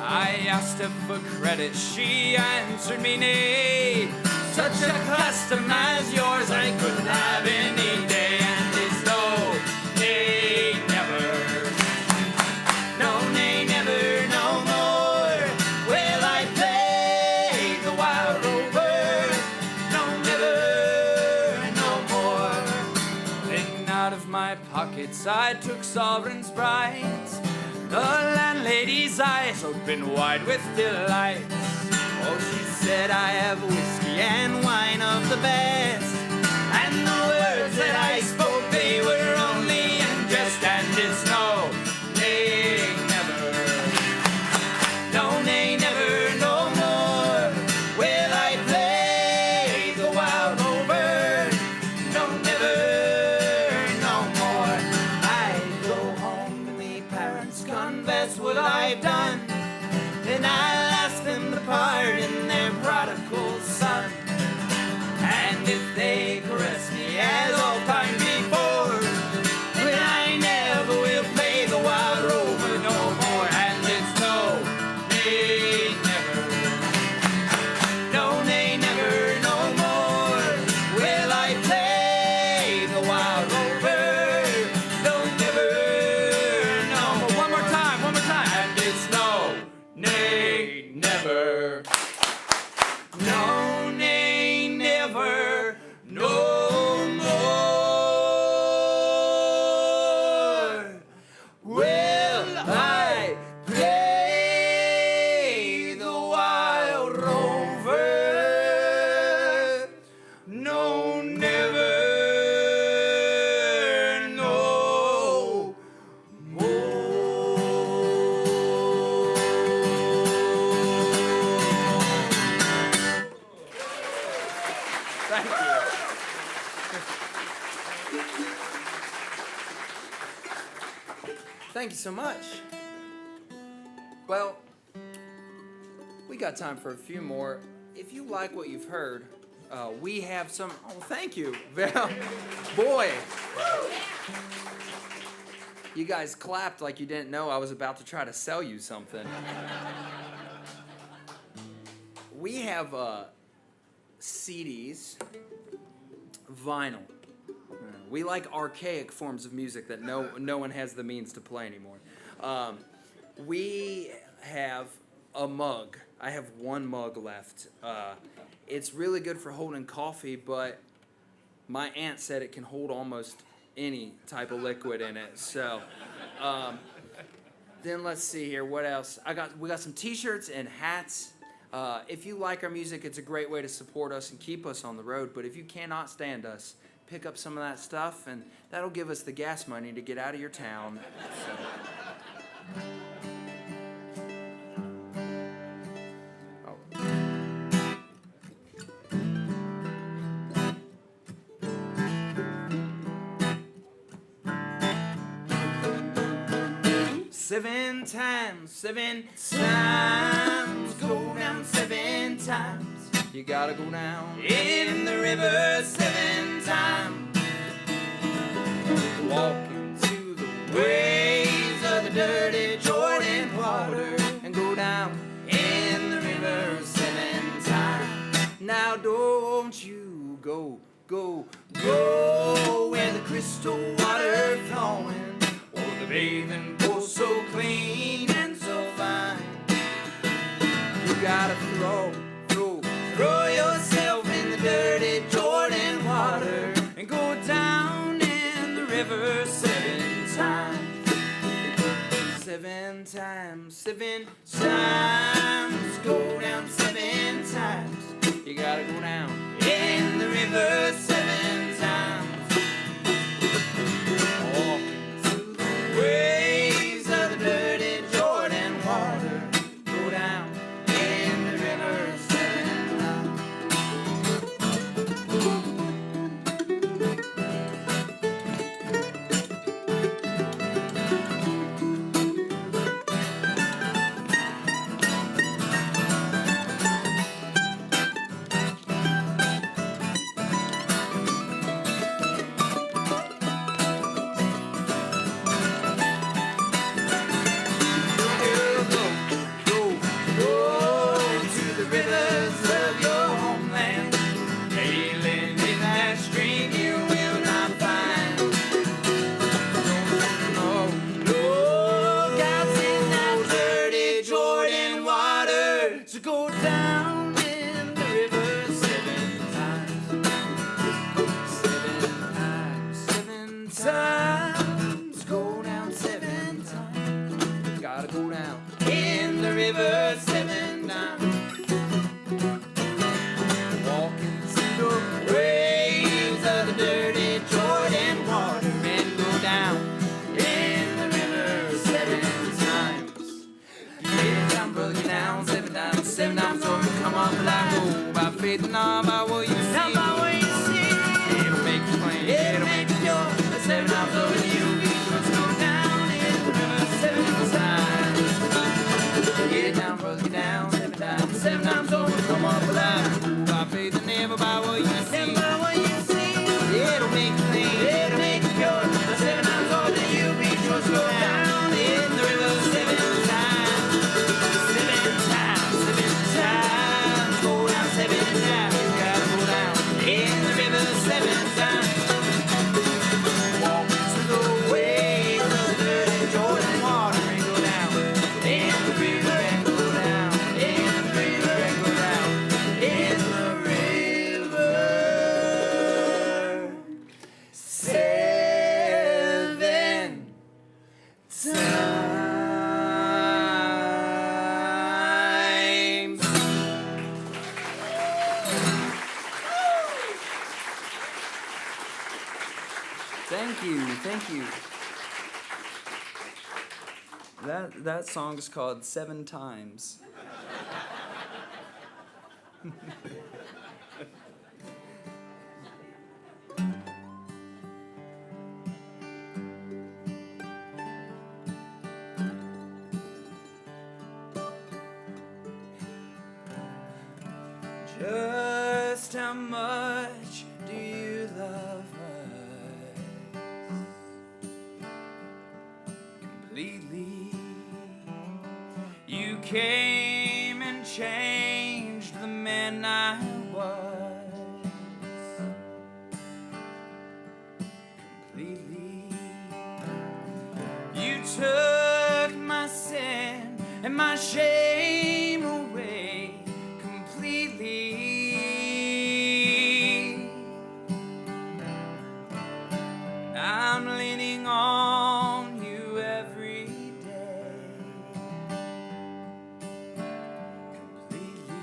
I asked her for credit, she answered me nay. Such a custom as yours I couldn't have any day. And it's no, nay, never. No, nay, never, no more will I play the wild rover. No, never, no more. Then out of my pockets I took sovereigns bright. The landlady's eyes opened wide with delight. Oh, she said, I have whiskey and wine of the best, and the words that I spoke, they were only in jest. And it's no, nay, never. No, nay, never, no more will I play the wild rover. No, never, no more. I go home to me parents, confess what I've done, then I'll ask them to pardon their prodigal son. And if they caress me as all time before, then I never will play the wild rover no more. And it's no, nay, never. No, nay, never, no more will I play the wild rover. No, never, no more. One more time. And it's no, nay, never. No, nay, never, no more will I play the wild thank you so much. Well, we got time for a few more. If you like what you've heard, we have some. Oh, thank you. Well, boy. You guys clapped like you didn't know I was about to try to sell you something. We have CDs, vinyl. We like archaic forms of music that no one has the means to play anymore. We have a mug. I have one mug left. It's really good for holding coffee, but my aunt said it can hold almost any type of liquid in it. So, then let's see here. What else? We got some T-shirts and hats. If you like our music, it's a great way to support us and keep us on the road. But if you cannot stand us, pick up some of that stuff, and that'll give us the gas money to get out of your town. So. 7 times, 7 times, go down 7 times. You gotta go down in the river 7 times. Walk into the waves of the dirty Jordan water and go down in the river 7 times. Now don't you go where the crystal water flowing, or the bathing pool so clean and so fine. You gotta throw yourself in the dirty Jordan water and go down in the river 7 times. 7 times, 7 times, go down 7 times. You gotta go down in the river 7 times. Walk into the waves of the dirty Jordan water. Go down in the river 7 times. Go down in the river 7 times. 7 times. Go down 7 times. Gotta go down in the river 7 times. Walk into the waves of the dirty Jordan water and go down in the river 7 times. Get down, brother, get down 7 times. 7 times over, come on, like oh, by faith and not by what you see. Not by what you see. It'll make you plain, it'll make you pure. 7 times over, you'll be sure to go down in the river 7 times. Get down, brother, get down 7 times. 7 times over, come on, like oh, by faith and never by what you see. Never by what you see. It'll make you plain, it'll make you pure. 7 times over, you'll be sure to go down in the river 7 times. 7 times, 7 times, go down 7 times. You gotta go down in the river 7 times. Walk into the waves of the dirty Jordan water and go down in the river and go down in the river and go down in the river 7 times. Thank you, thank you. That song is called 7 Times. Just how much do you love us completely? You came and changed the man I was completely. You took my sin and my shame away completely. I'm leaning on you every day completely.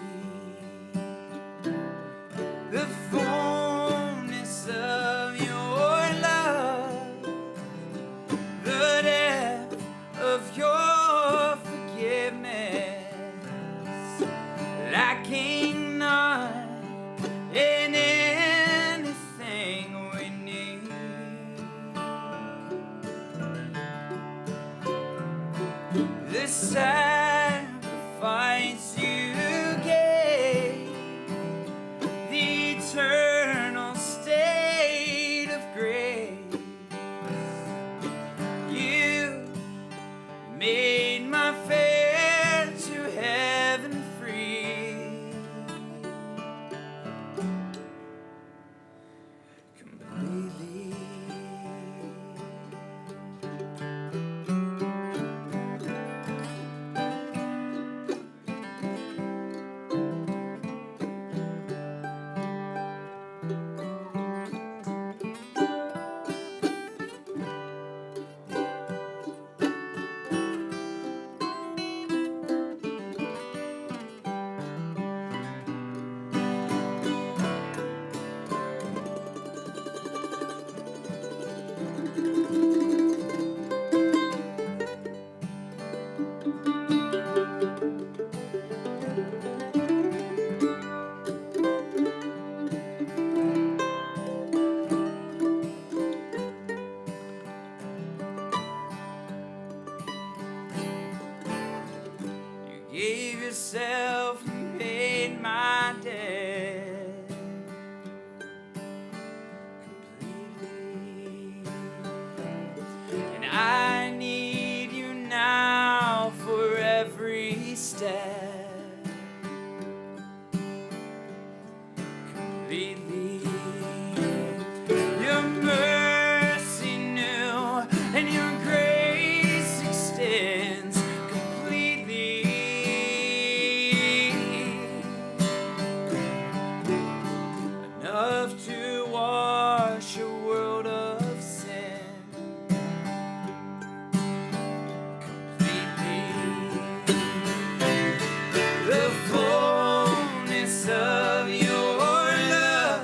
The fullness of your love, the depth of your forgiveness, lacking none in anything we need. The sacrifice you gave, the eternal state of grace, you made my fare to heaven free completely. You gave yourself and paid my debt completely. And I need you now for every step completely. Your mercy new and your grace extends completely. Enough to wash a world of sin completely. The fullness of your love,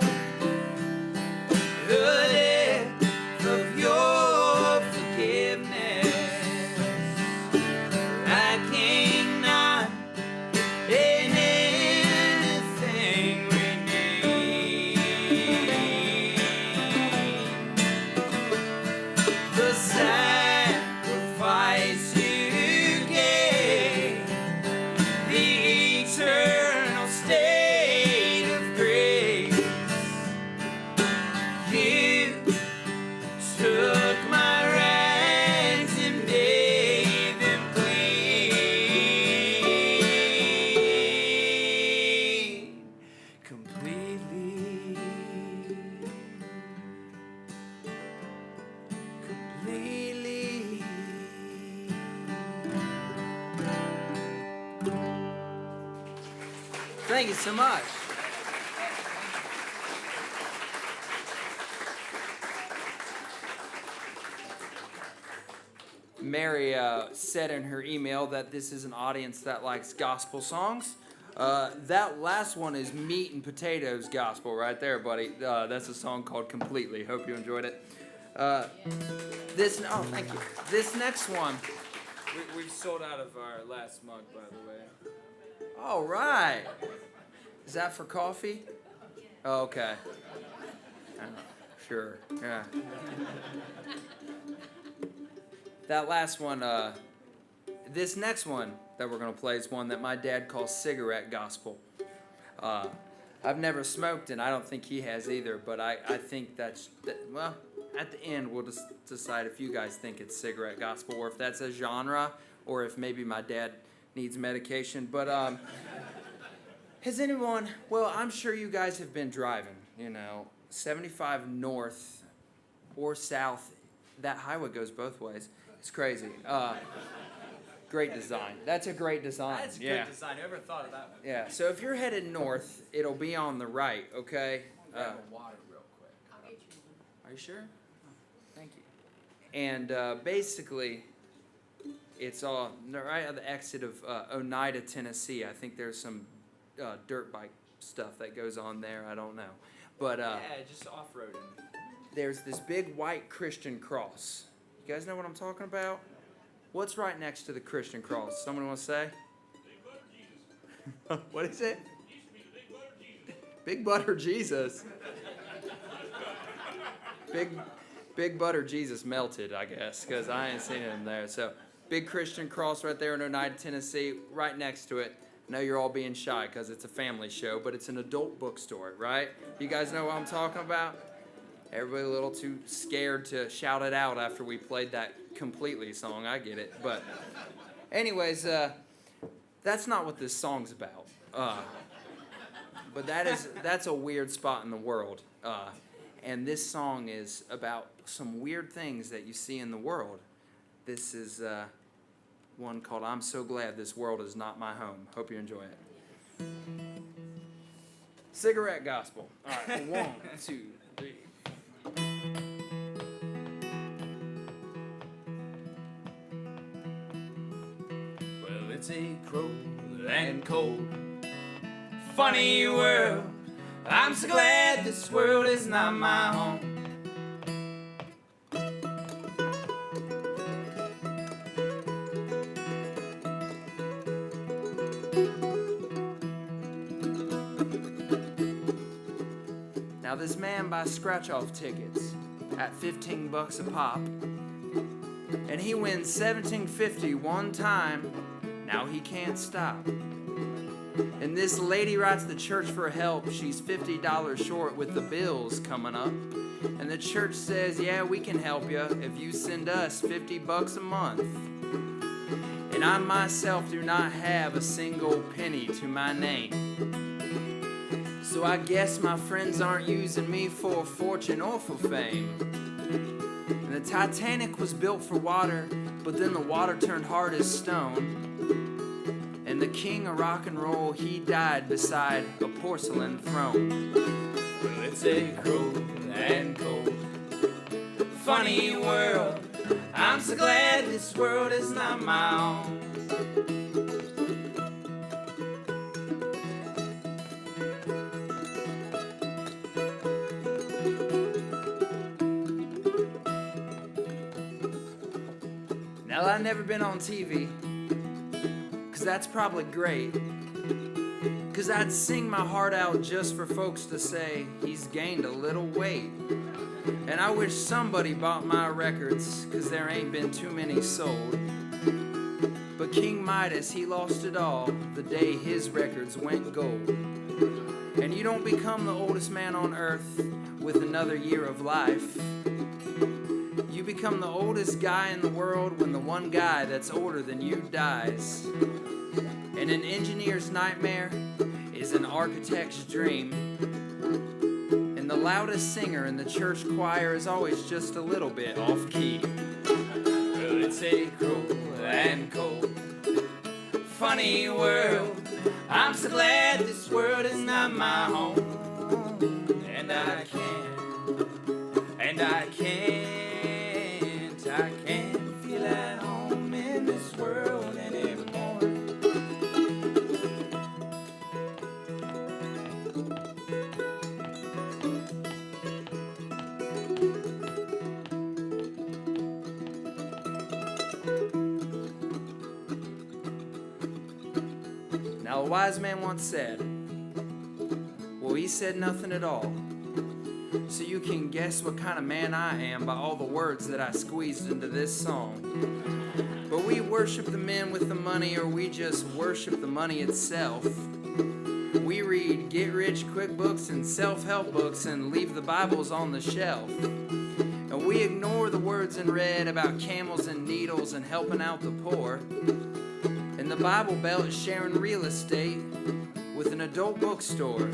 the depth of your forgiveness, lacking not in anything we need. The sacrifice you gave, the eternal state of grace, you took my rags and made them clean completely. Completely. Thank you so much. Mary said in her email that this is an audience that likes gospel songs. That last one is meat and potatoes gospel right there, buddy. That's a song called Completely. Hope you enjoyed it. Thank you. This next one. We've sold out of our last mug, by the way. All right. Is that for coffee? Oh, okay. Sure. Yeah. That last one, this next one that we're going to play is one that my dad calls cigarette gospel. I've never smoked, and I don't think he has either, but I think well, at the end, we'll just decide if you guys think it's cigarette gospel or if that's a genre or if maybe my dad needs medication. But has anyone, well, I'm sure you guys have been driving, 75 north or south. That highway goes both ways. It's crazy. Great design. That's a great design. That's a good design. Whoever thought of that one? Yeah, so if you're headed north, it'll be on the right, okay? Grab a water real quick. Are you sure? Thank you. And basically, it's all right at the exit of Oneida, Tennessee. I think there's some dirt bike stuff that goes on there. I don't know. But Yeah, just off-roading. there's this big white Christian cross. You guys know what I'm talking about? What's right next to the Christian cross? Someone want to say? Big Butter Jesus. What is it? Big Butter Jesus. Big Butter Jesus melted, I guess, because I ain't seen him there. So, big Christian cross right there in Oneida, Tennessee, right next to it. I know you're all being shy because it's a family show, but it's an adult bookstore, right? You guys know what I'm talking about? Everybody a little too scared to shout it out after we played that Completely song. I get it. But anyways, that's not what this song's about. But that's a weird spot in the world. And this song is about some weird things that you see in the world. This is one called I'm So Glad This World Is Not My Home. Hope you enjoy it. Cigarette gospel. All right, 1, 2, 3. Well, it's a cruel and cold, funny world. I'm so glad this world is not my home. Now this man buys scratch-off tickets at $15 a pop, and he wins $17.50 one time. Now he can't stop. And this lady writes the church for help. She's $50 short with the bills coming up. And the church says, yeah, we can help you if you send us $50 a month. And I myself do not have a single penny to my name. So I guess my friends aren't using me for fortune or for fame. And the Titanic was built for water, but then the water turned hard as stone. And the king of rock and roll, he died beside a porcelain throne. Well, it's a cruel and cold, funny world. I'm so glad this world is not my own. Now, I've never been on TV, 'cause that's probably great. 'Cause I'd sing my heart out just for folks to say he's gained a little weight. And I wish somebody bought my records, 'cause there ain't been too many sold. But King Midas, he lost it all the day his records went gold. And you don't become the oldest man on earth with another year of life. You become the oldest guy in the world when the one guy that's older than you dies. And an engineer's nightmare is an architect's dream. And the loudest singer in the church choir is always just a little bit off key. Well, it's a cruel and cold, funny world. I'm so glad this world is not my home. And I can't feel at home in this world anymore. Now, a wise man once said, well, he said nothing at all. So you can guess what kind of man I am by all the words that I squeezed into this song. But we worship the men with the money, or we just worship the money itself. We read get-rich-quick books and self-help books and leave the Bibles on the shelf. And we ignore the words in red about camels and needles and helping out the poor. And the Bible Belt is sharing real estate with an adult bookstore.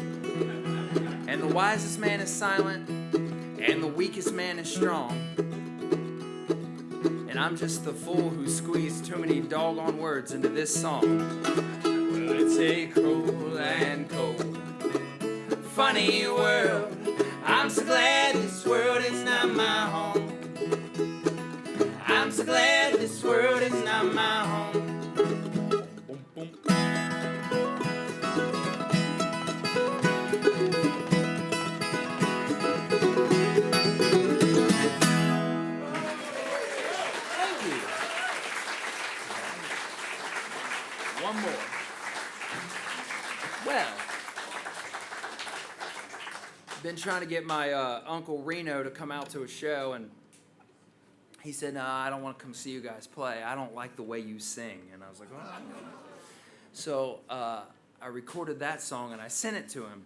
And the wisest man is silent, and the weakest man is strong. And I'm just the fool who squeezed too many doggone words into this song. Well, it's a cruel and cold, funny world. I'm so glad this world is not my home. I'm so glad this world is not my home. Boom, boom. One more. Well, been trying to get my Uncle Reno to come out to a show, and he said, "No, I don't want to come see you guys play. I don't like the way you sing." And I was like, "Oh." So I recorded that song, and I sent it to him.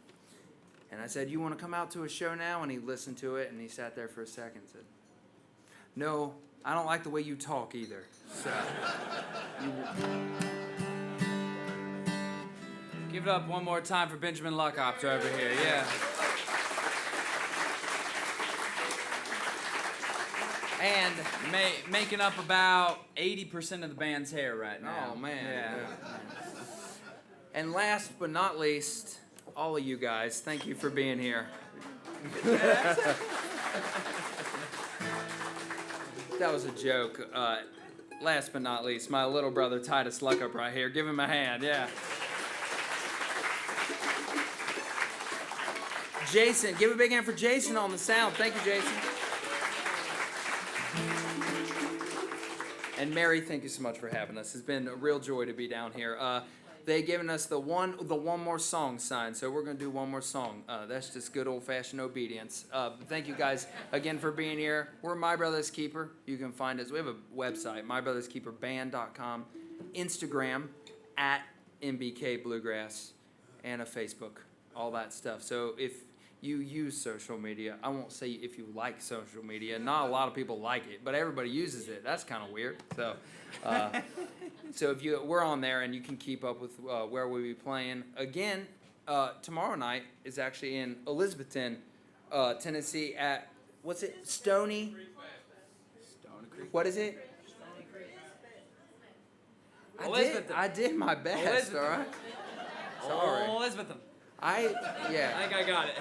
And I said, "You want to come out to a show now?" And he listened to it, and he sat there for a second and said, "No, I don't like the way you talk either." So, Give it up one more time for Benjamin Luckopter over here, yeah. And making up about 80% of the band's hair right now. oh man. Yeah. And last but not least, all of you guys, thank you for being here. That was a joke. Last but not least, my little brother Titus Luckup right here. Give him a hand, yeah. Jason, give a big hand for Jason on the sound. Thank you, Jason. And Mary, thank you so much for having us. It's been a real joy to be down here. They given us the one more song sign, so we're gonna do one more song. That's just good old-fashioned obedience. Thank you guys again for being here. We're My Brother's Keeper. You can find us. We have a website, mybrotherskeeperband.com, Instagram at MBK Bluegrass, and a Facebook, all that stuff. So if you use social media, I won't say if you like social media. Not a lot of people like it, but everybody uses it. That's kind of weird. So, so if we're on there, and you can keep up with where we'll be playing. Again, tomorrow night is actually in Elizabethton, Tennessee at, what's it? Stony Creek. What is it? I did my best. All right. Sorry. Oh, Elizabethton. I think I got it.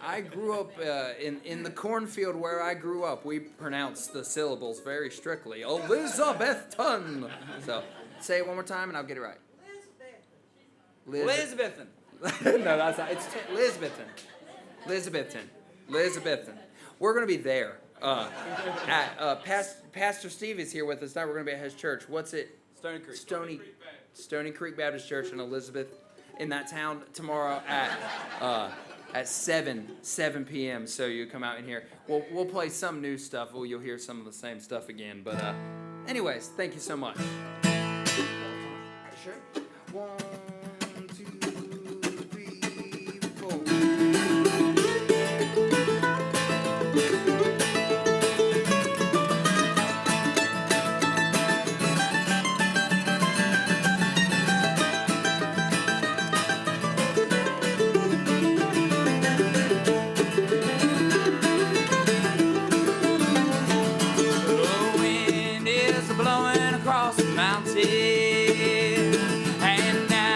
I grew up in the cornfield where I grew up. We pronounce the syllables very strictly. Elizabethton. So say it one more time and I'll get it right. Elizabethton. No, that's not. It's Elizabethton. We're gonna be there. Pastor Steve is here with us now. We're gonna be at his church. What's it? Stony Creek Baptist Church in Elizabeth. In that town tomorrow at 7 p.m. So you come out in here. We'll play some new stuff. You'll hear some of the same stuff again. But anyways, thank you so much. Sure. 1, 2, 3, 4. Blowing across the mountain, and now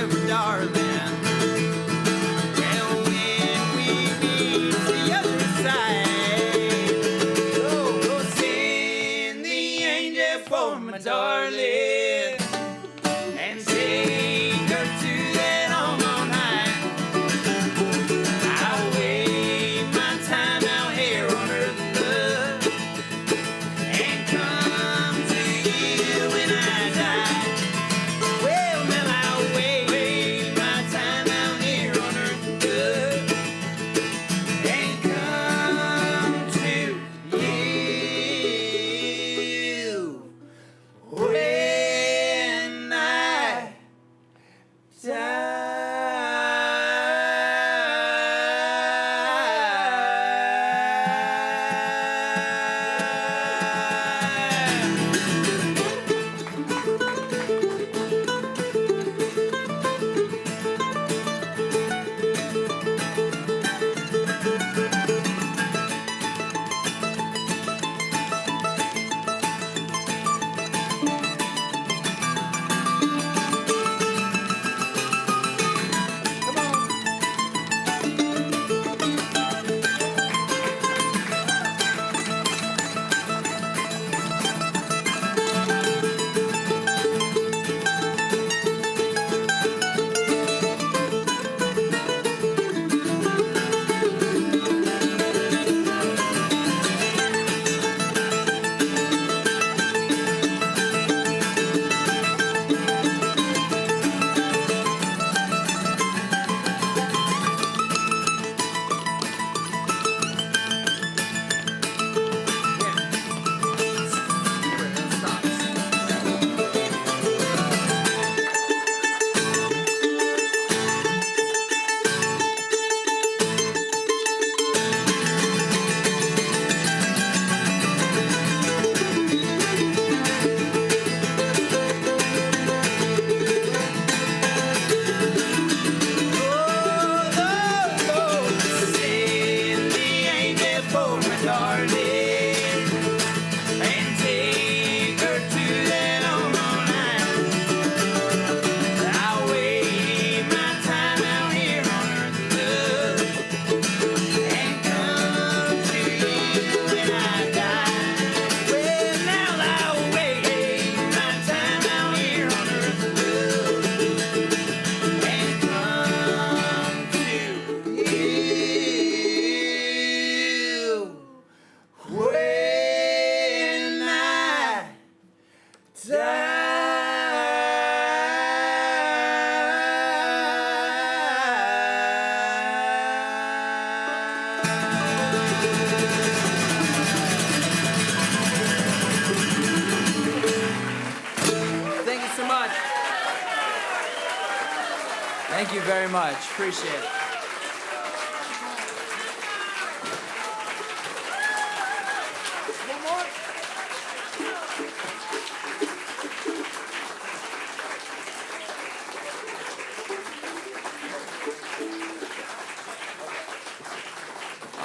forever, darling. And when we meet the other side, oh, send the angel for my darling, and take her to that home on high. I'll wait my time out here on earth, love, and come to you when I die. Well, now I'll wait my time out here on earth, love, and come to you when I Thank you very much. Appreciate it.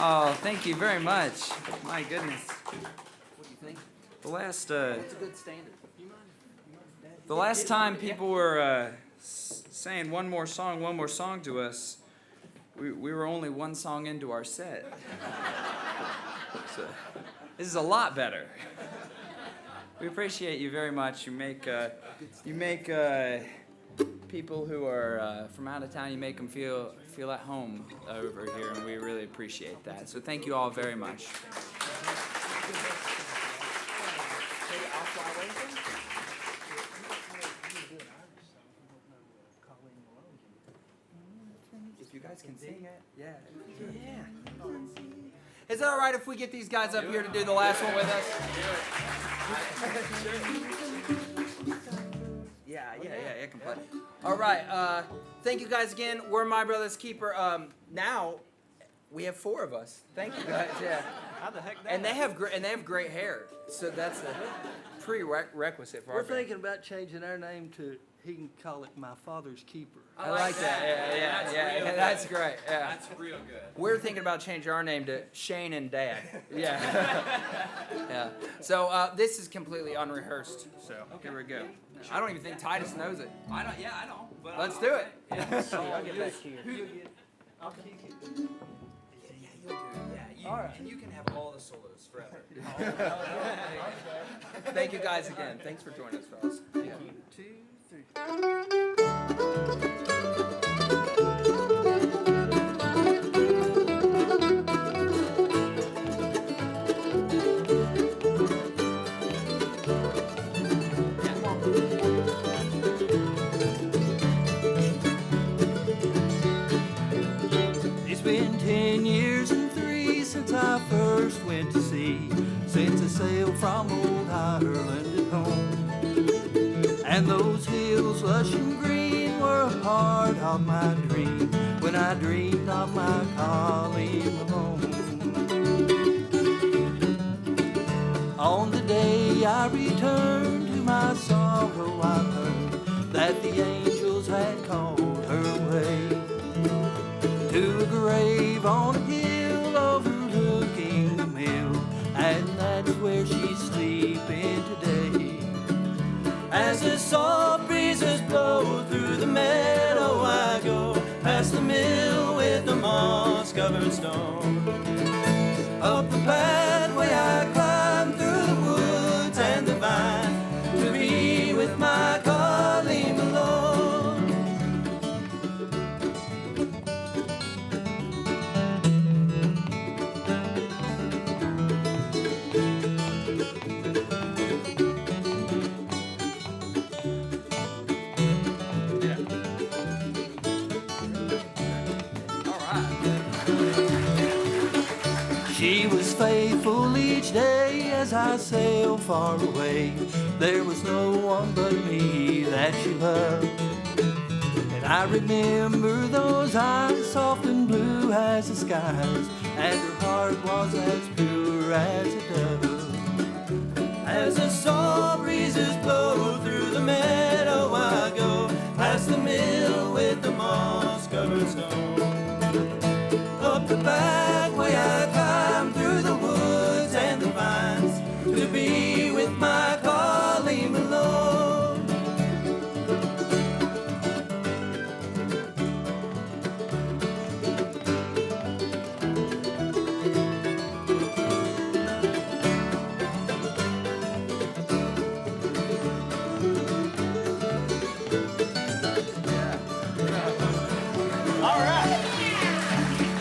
Oh, thank you very much. My goodness. What do you think? The last It's a good standard. the last time people were saying one more song to us, we were only one song into our set. So, this is a lot better. We appreciate you very much. You make people who are from out of town, you make them feel at home over here, and we really appreciate that. So thank you all very much. If you guys can sing it, yeah. Is it all right if we get these guys up here to do the last one with us? Yeah, completely. All right, thank you guys again. We're My Brother's Keeper. Now we have 4 of us. Thank you guys. Yeah. How the heck And they have great hair, so that's a prerequisite for our We're band. thinking about changing our name to, he can call it My Father's Keeper. I like that. Yeah. That's great. Yeah. That's real good. We're thinking about changing our name to Shane and Dad. Yeah. Yeah. So this is completely unrehearsed. So here we go. I don't even think Titus knows it. I don't. Yeah, I know. But Let's do it. I'll get back to you. I'll kick it. Yeah, you'll do it. Yeah, All right. and you can have all the solos forever. Thank you guys again. Thanks for joining us, fellas. Yeah. 2, 3. It's been 10 years and 3 since I first went to sea, since I sailed from old Ireland at home. And those hills lush and green were a part of my dream when I dreamed of my calling alone. On the day I returned to my sorrow, I heard that the angels had called her away to a grave on a hill overlooking the mill, and that's where she's sleeping today. As the soft breezes blow through the meadow, I go past the mill with the moss-covered stone. Up the pathway I climb through the woods and the vine to be with my Colleen alone. She was faithful each day as I sailed far away. There was no one but me that she loved. And I remember those eyes, soft and blue as the skies, and her heart was as pure as a dove. As the soft breezes blow through the meadow, I go past the mill with the moss-covered stone. Up the back way I climb through the woods and the vines to be with my Colleen alone.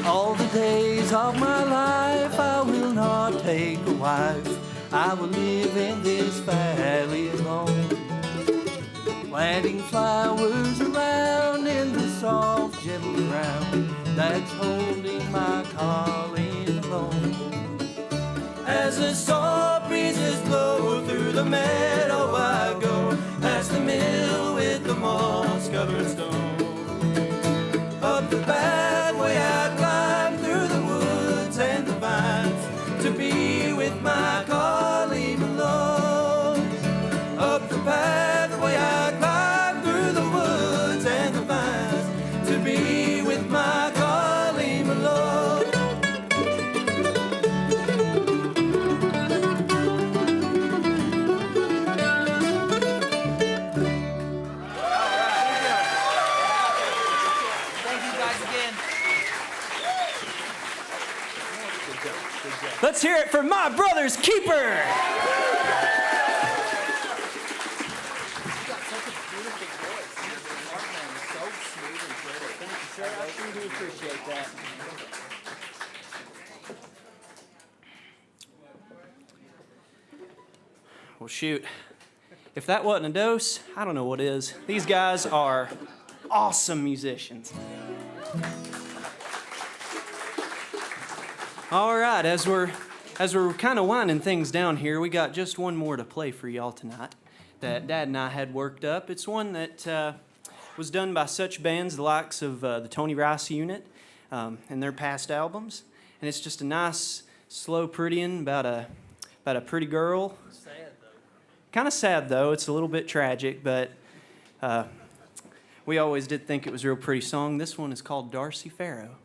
All the days of my life I will not take a wife. I will live in this valley alone, planting flowers around in the soft, gentle ground that's holding my Colleen alone. As the soft breezes blow through the meadow, I go past the mill with the moss-covered stone. Up the pathway I climb through the woods and the vines to be with my Colleen alone. Up the pathway I climb through the woods and the vines to be with my Colleen alone. Thank you guys again. Let's hear it for my brother's keeper. You got such a beautiful voice. Your heartland is so smooth and pretty. Thank you, sir. I sure do appreciate that. Well, shoot. If that wasn't a dose, I don't know what is. These guys are awesome musicians. All right, as we're kind of winding things down here, we got just one more to play for y'all tonight that Dad and I had worked up. It's one that was done by such bands the likes of the Tony Rice Unit and their past albums, and it's just a nice, slow, pretty one about a pretty girl. Sad though. Kind of sad though. It's a little bit tragic, but we always did think it was a real pretty song. This one is called Darcy Farrow.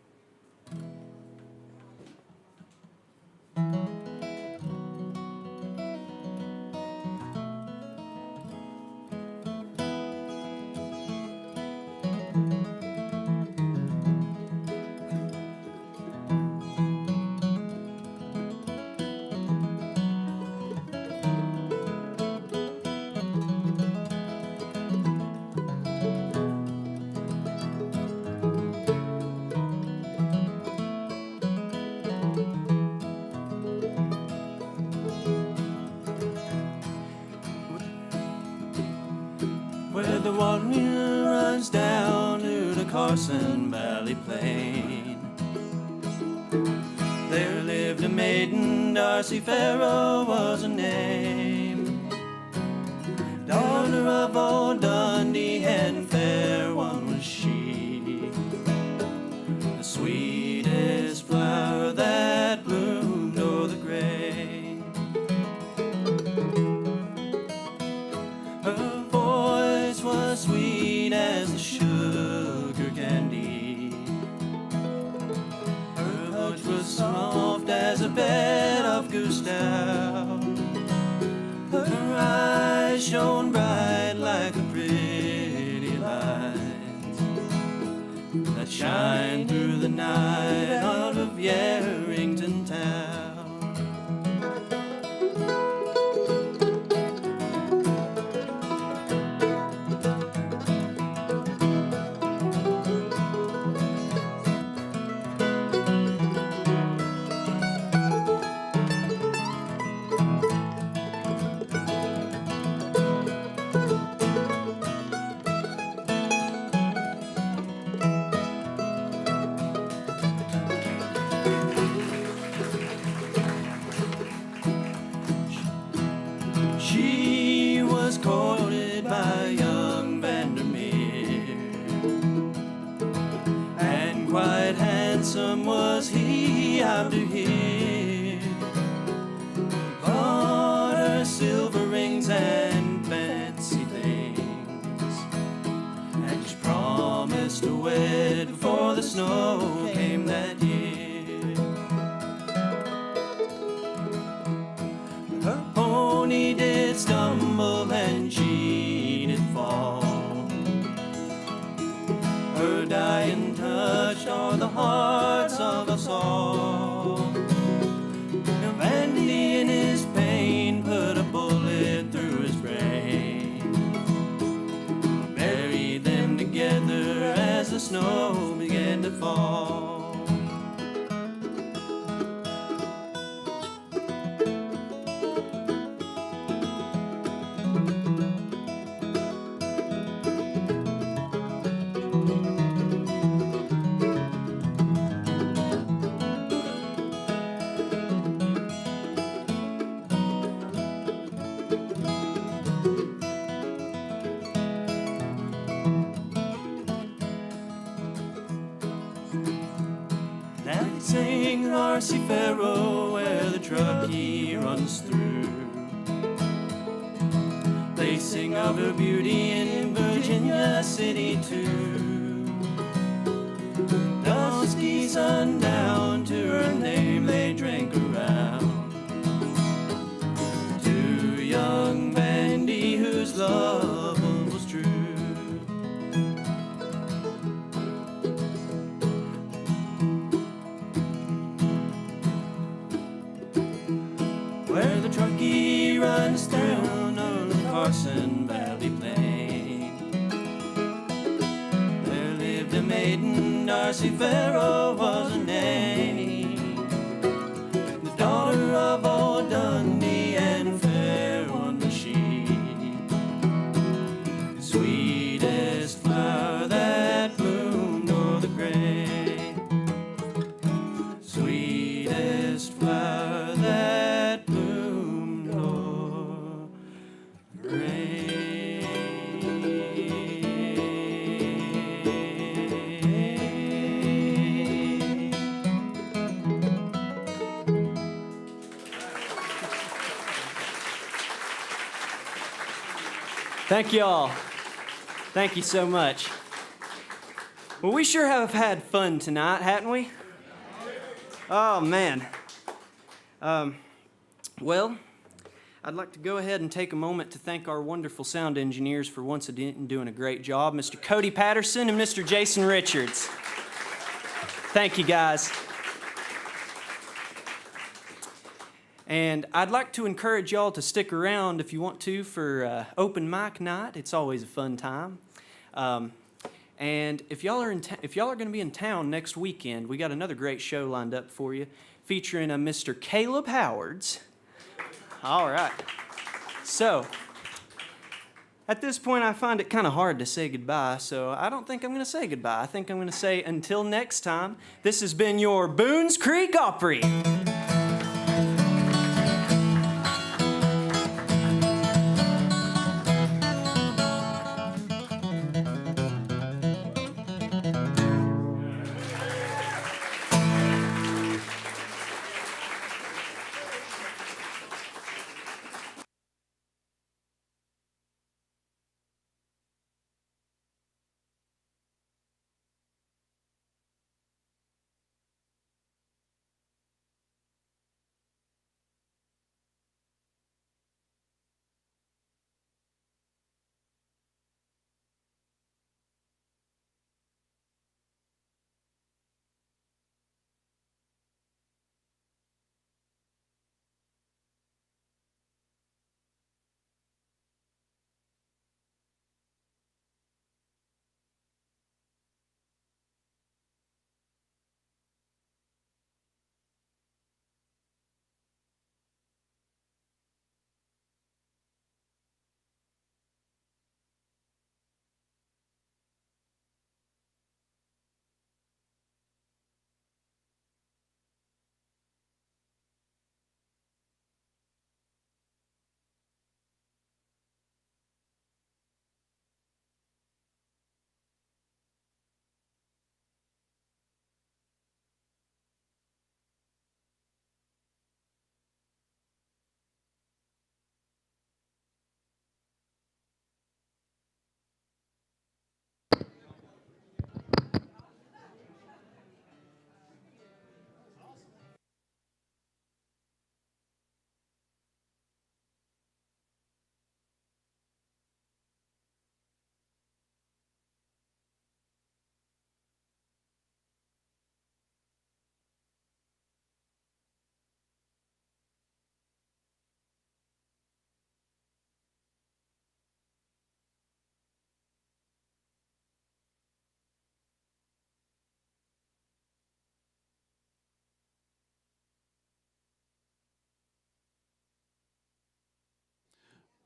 Carson Valley plain. There lived a maiden, Darcy Farrow was her name. Daughter of old Dundee, and fair one was she, the sweetest flower that bloomed o'er the gray. Her voice was sweet as the sugar candy, her blush was soft as a bed of goose down. Her eyes shone bright like the pretty lights that shine through the night out of Yarrington town. She was courted by young Vandermeer, and quite handsome was he, I'm to hear. Bought her silver rings and fancy things, and she promised to wed before the snow came that year. Her pony did stumble and she did fall. Her dying touch o'er the hearts of us all. Now Vandy in his pain put a bullet through his brain, buried them together as the snow began to fall. Now they sing Darcy Farrow where the Truckee runs through. They sing of her beauty in Virginia City too. Dusky sundown, to her name they drank around. To young Vandy whose love was true. Where the Truckee runs down on the Carson Valley plain, there lived a maiden, Darcy Farrow was her name. The daughter of old Dundee, and fair one was she, the sweetest flower that bloomed o'er the gray. Sweetest flower that bloomed o'er the gray. Thank you all. Thank you so much. Well, we sure have had fun tonight, hadn't we? Oh, man. Well, I'd like to go ahead and take a moment to thank our wonderful sound engineers for once again doing a great job, Mr. Cody Patterson and Mr. Jason Richards. Thank you, guys. And I'd like to encourage y'all to stick around if you want to for open mic night. It's always a fun time. And if y'all are going to be in town next weekend, we got another great show lined up for you, featuring a Mr. Caleb Howards. All right. So At this point, I find it kind of hard to say goodbye, so I don't think I'm going to say goodbye. I think I'm going to say until next time. This has been your Boones Creek Opry.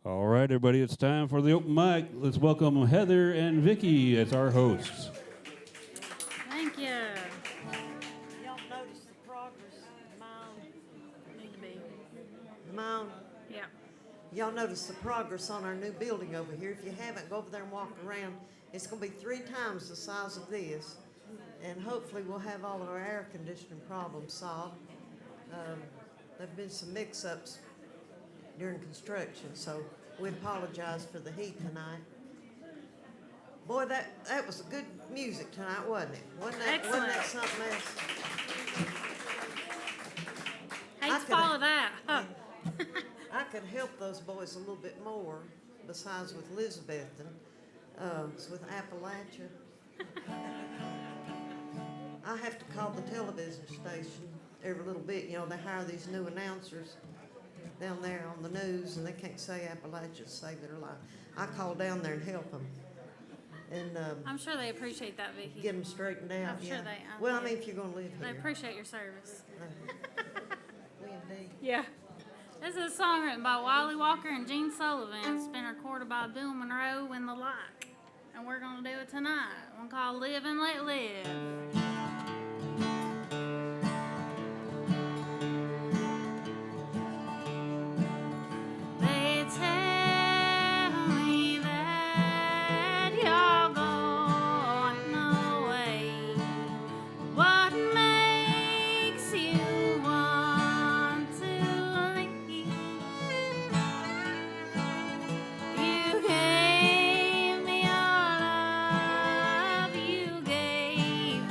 All right, everybody, it's time for the open mic. Let's welcome Heather and Vicky as our hosts. Thank you. Y'all notice the progress mound need to be. Mound, Yeah. y'all notice the progress on our new building over here. If you haven't, go over there and walk around. It's gonna be 3 times the size of this. And hopefully we'll have all of our air conditioning problems solved. There've been some mix-ups during construction, so we apologize for the heat tonight. Boy, that was good music tonight, wasn't it? Wasn't that something else? Hate I to could- follow that. Huh. I could help those boys a little bit more, besides with Elizabeth and with Appalachia. I have to call the television station every little bit. You know, they hire these new announcers down there on the news, and they can't say Appalachia to save their life. I call down there and help them, and I'm sure they appreciate that, Vicky. get them straightened out. I'm sure yeah. they- Well, I mean, if you're gonna live They here. appreciate your service. We indeed. Yeah. This is a song written by Wiley Walker and Gene Sullivan. It's been recorded by Bill Monroe and the like. And we're going to do it tonight. One called Live and Let Live. They tell me that you're going away. What makes you want to leave? You gave me all love, you gave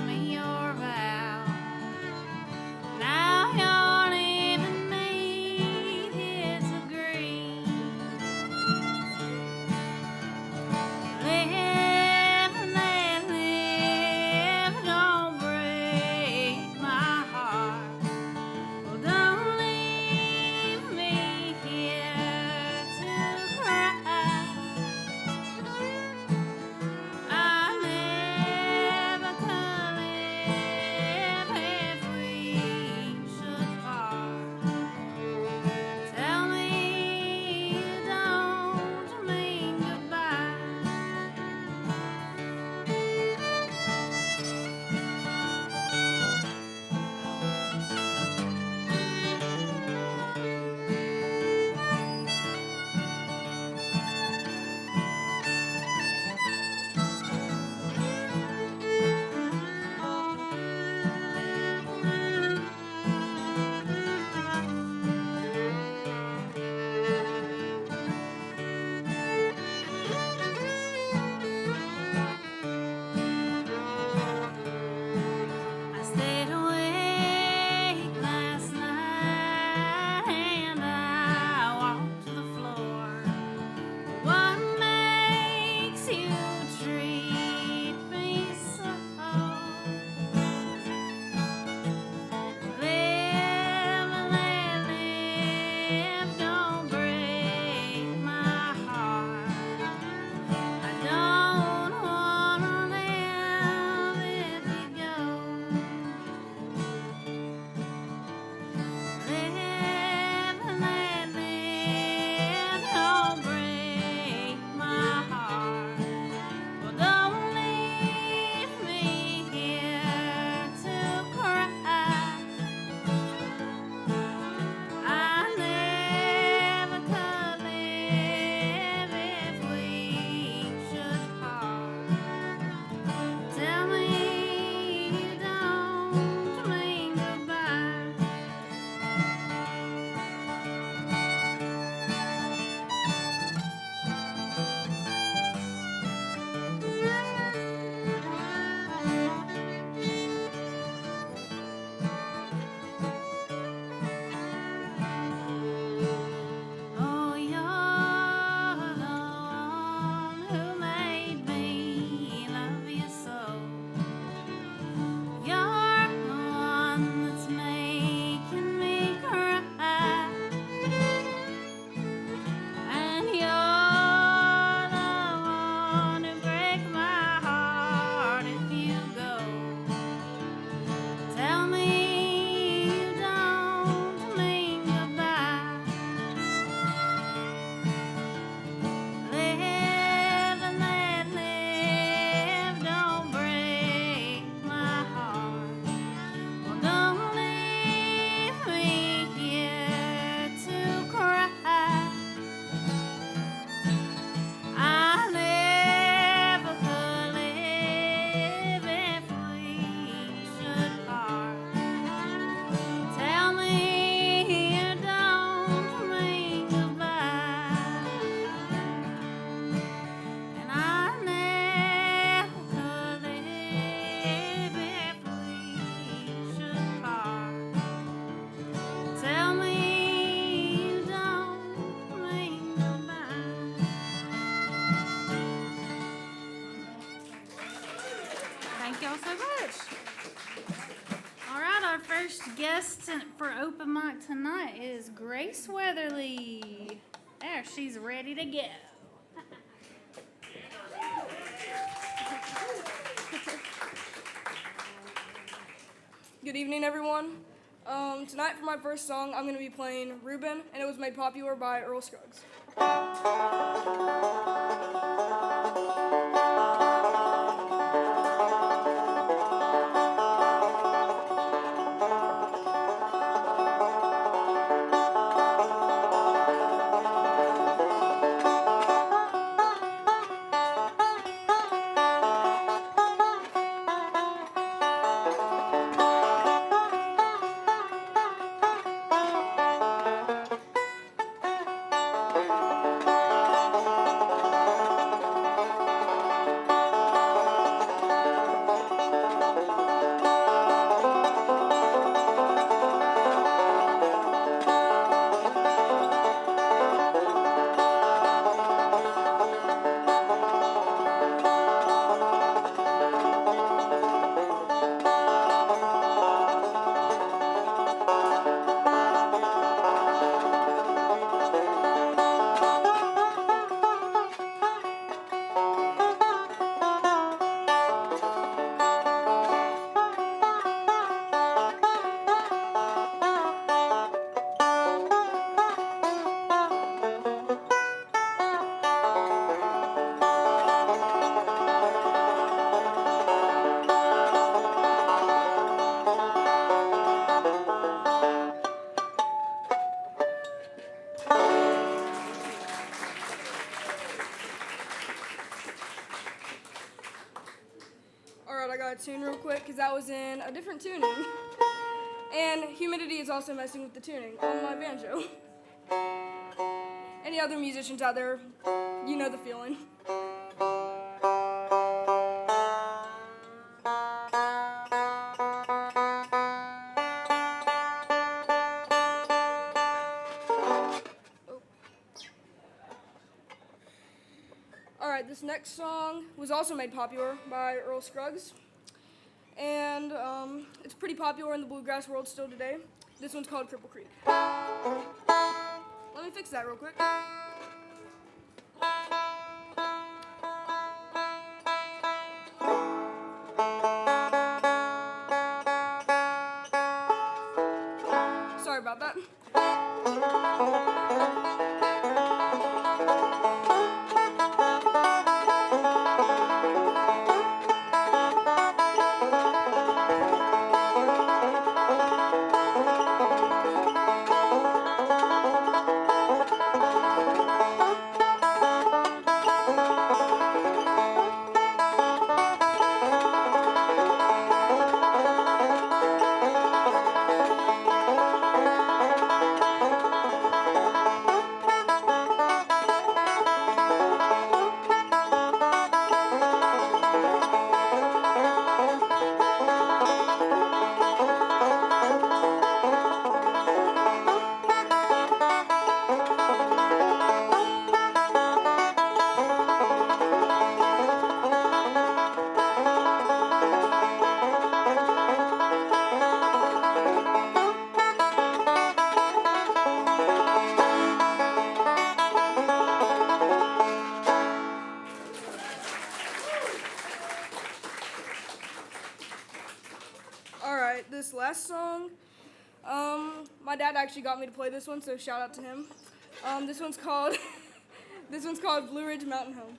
All right, our first guest for open mic tonight is Grace Weatherly. There, she's ready to go. Good evening, everyone. Tonight for my first song, I'm going to be playing Reuben, and it was made popular by Earl Scruggs. Alright, I got a tune real quick because that was in a different tuning. And humidity is also messing with the tuning on my banjo. Any other musicians out there, you know the feeling. Alright, this next song was also made popular by Earl Scruggs. And it's pretty popular in the bluegrass world still today. This one's called Cripple Creek. Let me fix that real quick. Sorry about that. This last song, my dad actually got me to play this one, so shout out to him. This one's called Blue Ridge Mountain Home.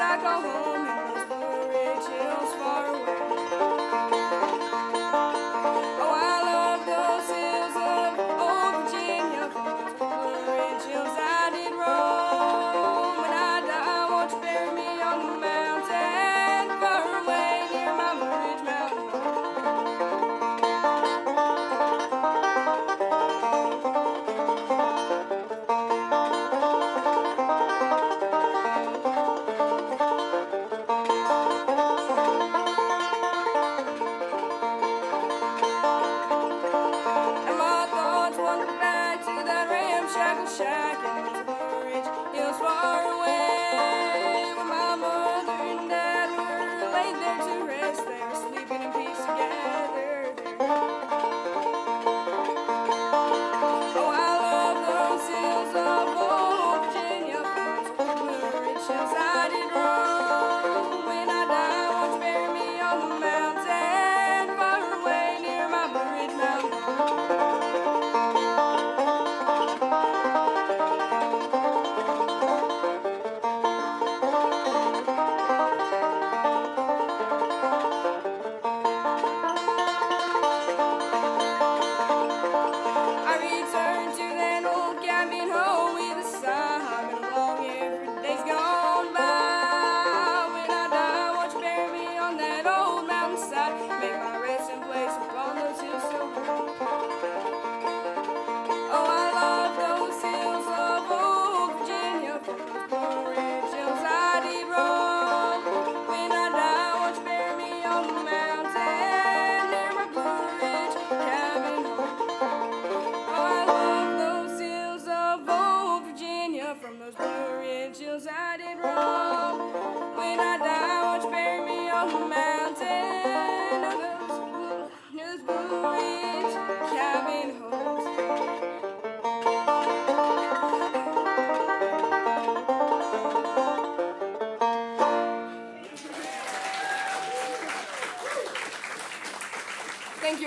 I go home.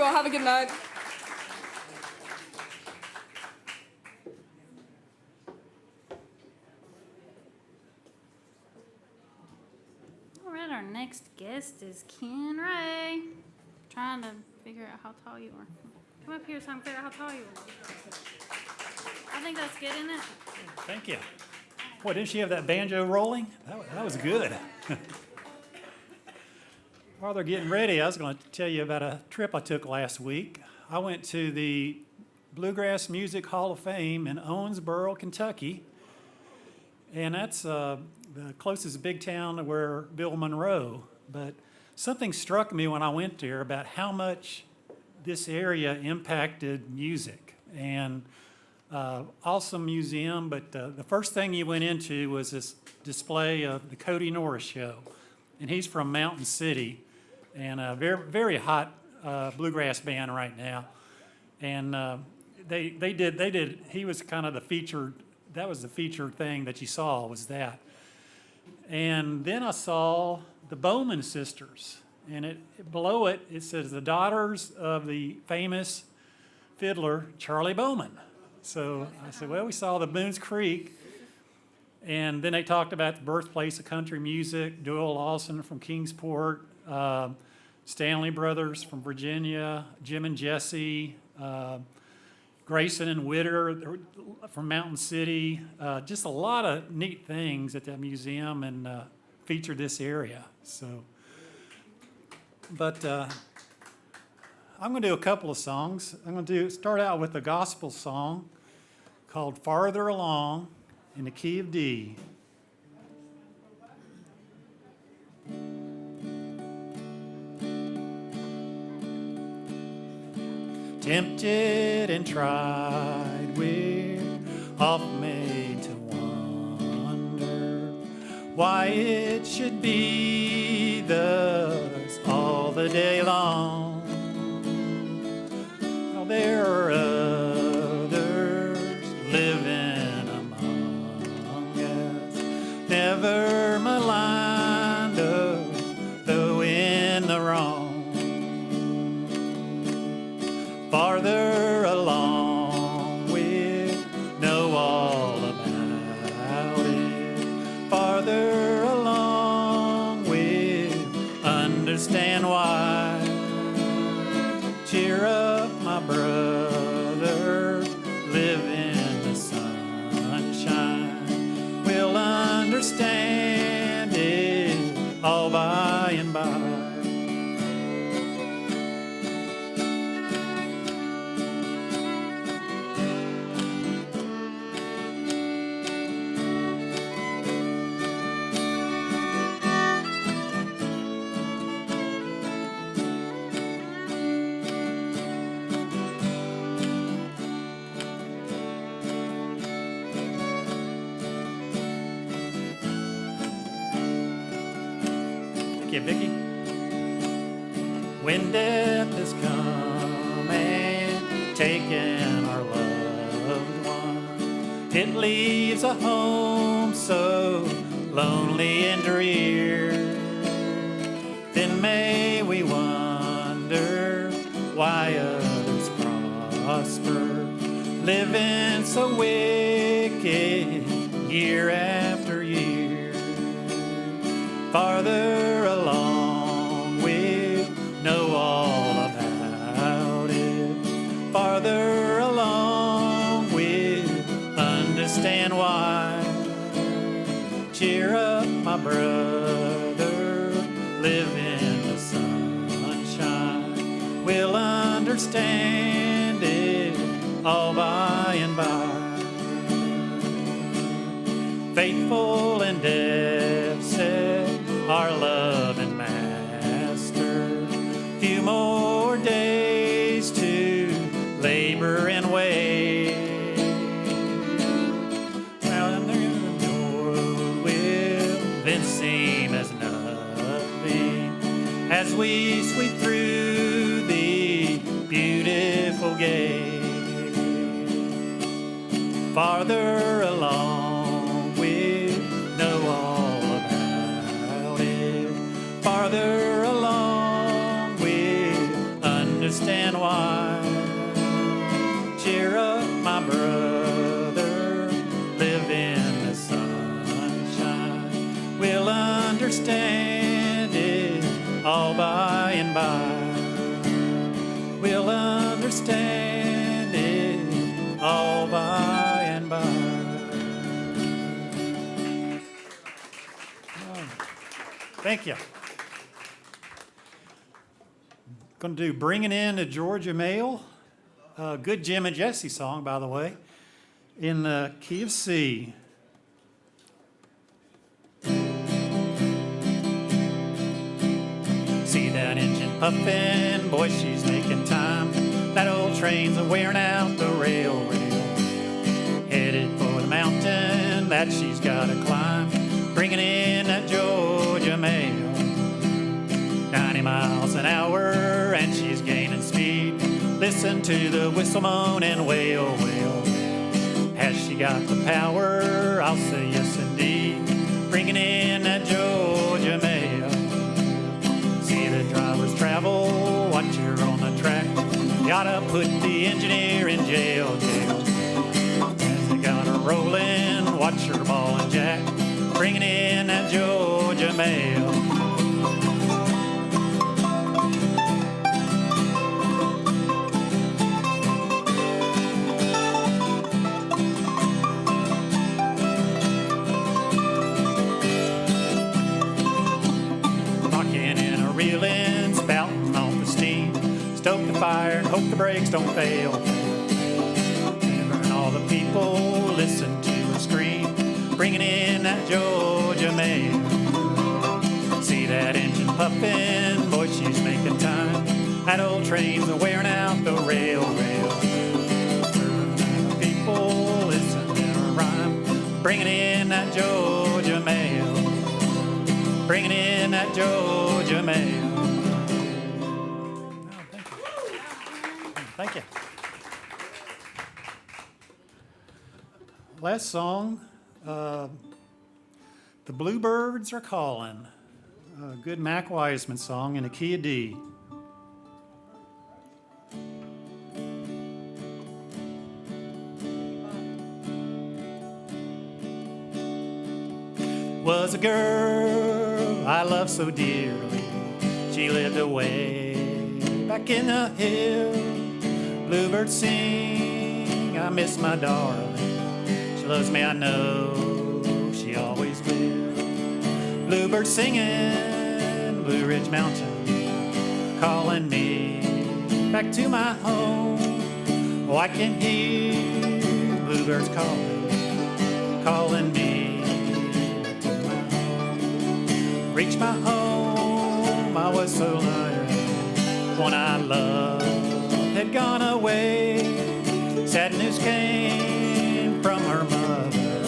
you all. Have a good night. All right, our next guest is Ken Ray. Trying to figure out how tall you are. Come up here so I can figure out how tall you are. I think that's good, isn't it? Thank you. Boy, didn't she have that banjo rolling? That was good. While they're getting ready, I was going to tell you about a trip I took last week. I went to the Bluegrass Music Hall of Fame in Owensboro, Kentucky. And that's the closest big town to where Bill Monroe. But something struck me when I went there about how much this area impacted music. And awesome museum, but the first thing you went into was this display of the Cody Norris Show. And he's from Mountain City, and a very, very hot bluegrass band right now. And they did, he was kind of the featured, that was the featured thing that you saw, was that. And then I saw the Bowman sisters, and below it says the daughters of the famous fiddler Charlie Bowman. So I said, well, we saw the Boones Creek, and then they talked about the birthplace of country music, Doyle Lawson from Kingsport, Stanley brothers from Virginia, Jim and Jesse, Grayson and Witter from Mountain City. Just a lot of neat things at that museum, and featured this area. So, but I'm going to do a couple of songs. I'm going to start out with a gospel song called Farther Along in the key of D. Tempted and tried, we're oft made to wonder why it should be thus all the day long. Well, there are others living among us, never maligned us, though in the wrong. Farther along, we know all about it. Farther along, we understand why. Cheer up, my brothers, live in the sunshine. We'll understand it all by and by. Vicky. When death has come and taken our loved one, it leaves a home so lonely and drear. Then may we wonder why others prosper, living so wicked year after year. Farther along, we know all about it. Farther along, we understand why. Cheer up, my brother, live in the sunshine. We'll understand it all by and by. Faithful and deaf said our loving master, few more days to labor and wait. Well, and the door will then seem as nothing as we sweep through the beautiful gate. Farther along, we know all about it. Farther along, we understand smile. Cheer up, my brother, live in the sunshine. We'll understand it all by and by. We'll understand it all by and by. Thank you. Going to do Bringing In the Georgia Mail. A good Jim and Jesse song, by the way, in the key of C. See that engine puffin', boy, she's making time. That old train's a-wearing out the rail. Headed for the mountain that she's gotta climb. Bringing in that Georgia Mail. 90 miles an hour and she's gaining speed. Listen to the whistle moan and wail, wail. Has she got the power? I'll say yes indeed. Bringing in that Georgia Mail. See the drivers travel, watch her on the track. You oughta put the engineer in jail, jail. As they got her rolling, watch her ball and jack. Bringing in that Georgia Mail. Reeling, spouting off the steam. Stoke the fire and hope the brakes don't fail. And all the people listen to her scream. Bringing in that Georgia Mail. See that engine puffin', boy, she's making time. That old train's a-wearing out the rail, rail. The people listen to her rhyme. Bringing in that Georgia Mail. Bringing in that Georgia Mail. Oh, thank you. Last song, The Bluebirds Are Calling. A good Mac Wiseman song in a key of D. Was a girl I loved so dearly. She lived away back in the hill. Bluebirds sing, I miss my darling. She loves me, I know, she always will. Bluebirds singing, Blue Ridge Mountain, calling me back to my home. Oh, I can hear bluebirds calling, calling me. Reached my home, I was so lonely. One I loved had gone away. Sad news came from her mother.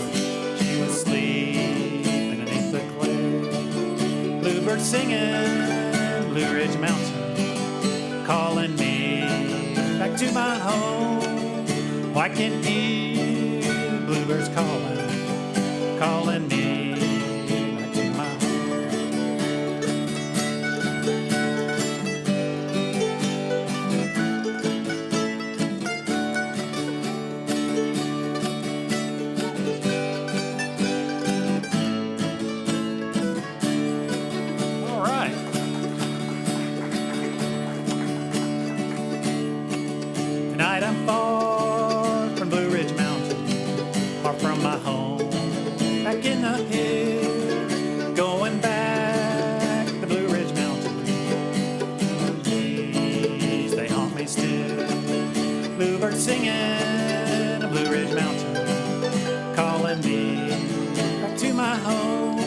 She was sleeping beneath the clay. Bluebirds singing, Blue Ridge Mountain, calling me back to my home. Oh, I can hear bluebirds calling, calling me. Tonight I'm far from Blue Ridge Mountain, far from my home, back in the hills, going back to Blue Ridge Mountain. Days, they haunt me still. Bluebirds singing a Blue Ridge Mountain, calling me back to my home.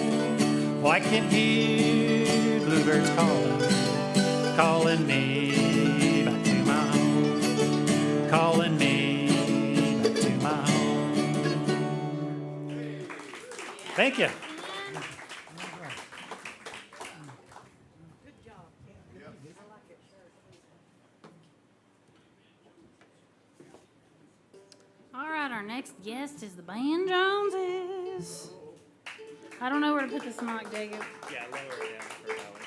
Oh, I can hear bluebirds calling, calling me. Calling me back to my home. Thank you. All right, our next guest is the Band Joneses. I don't know where to put this mic, Jacob. Yeah, lower it down for Howard.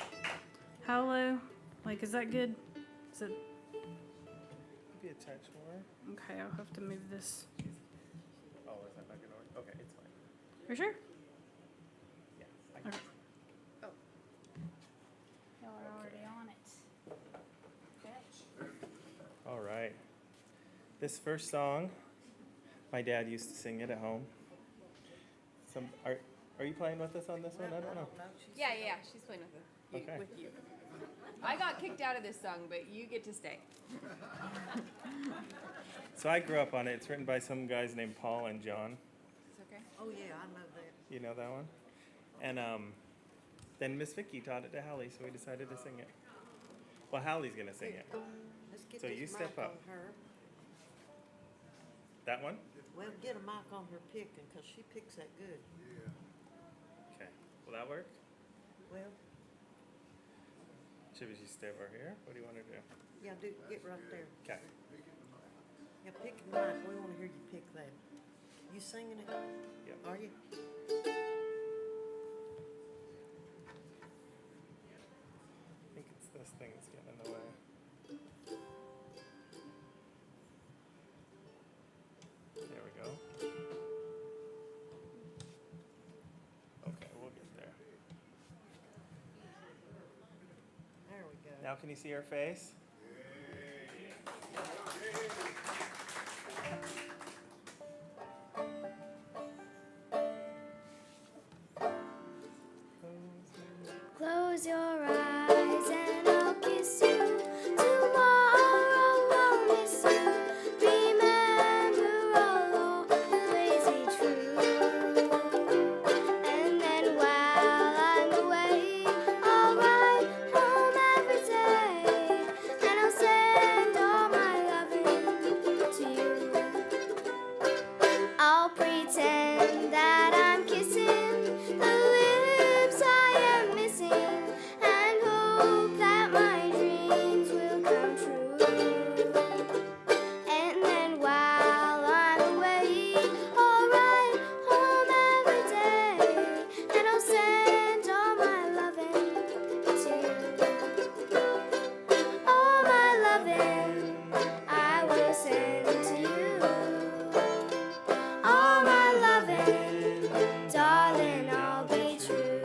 How low? Like, is that good? Is it? touch more. Okay, I'll have to move this. Oh, is that not gonna work? Okay, it's fine. For sure? Yeah. Okay. Oh. Y'all are already on it. All right. This first song, my dad used to sing it at home. Are you playing with us on this one? I don't know. Yeah, she's playing with Okay. with you. I got kicked out of this song, but you get to stay. So I grew up on it. It's written by some guys named Paul and John. It's okay. Oh, yeah, I know that. You know that one? And then Miss Vicky taught it to Hallie, so we decided to sing it. Well, Hallie's gonna sing it. Let's get So this you step mic up. on her. That one? Well, get a mic on her picking, 'cause she picks that good. Okay. Will that work? Well, Should we just stay over here? What do you want to do? yeah, get right there. Okay. Yeah, pick the mic, we wanna hear you pick that. You singing it? Yep. Are you? I think it's this thing that's getting in the way. There we go. Okay, we'll get there. There we go. Now can you see her face? Close your eyes and I'll kiss you. Tomorrow I'll miss you. Remember all the ways we true. And then while I'm away, I'll ride home every day. And I'll send all my loving to you. I'll pretend that I'm kissing the lips I am missing and hope that my dreams will come true. And then while I'm away, I'll ride home every day and I'll send all my loving to you. All my loving I will send to you. All my loving, darling, I'll be true.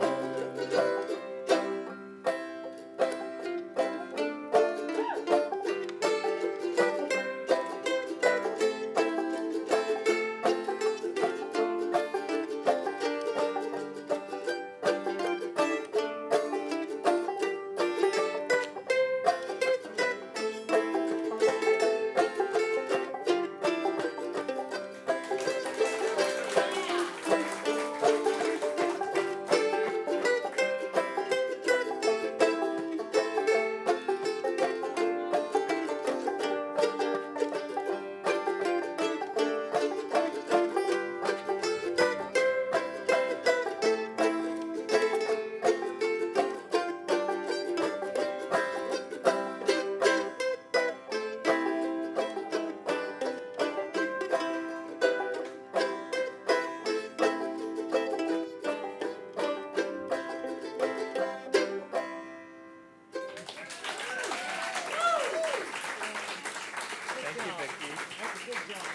Thank you, Vicky. That's a good job.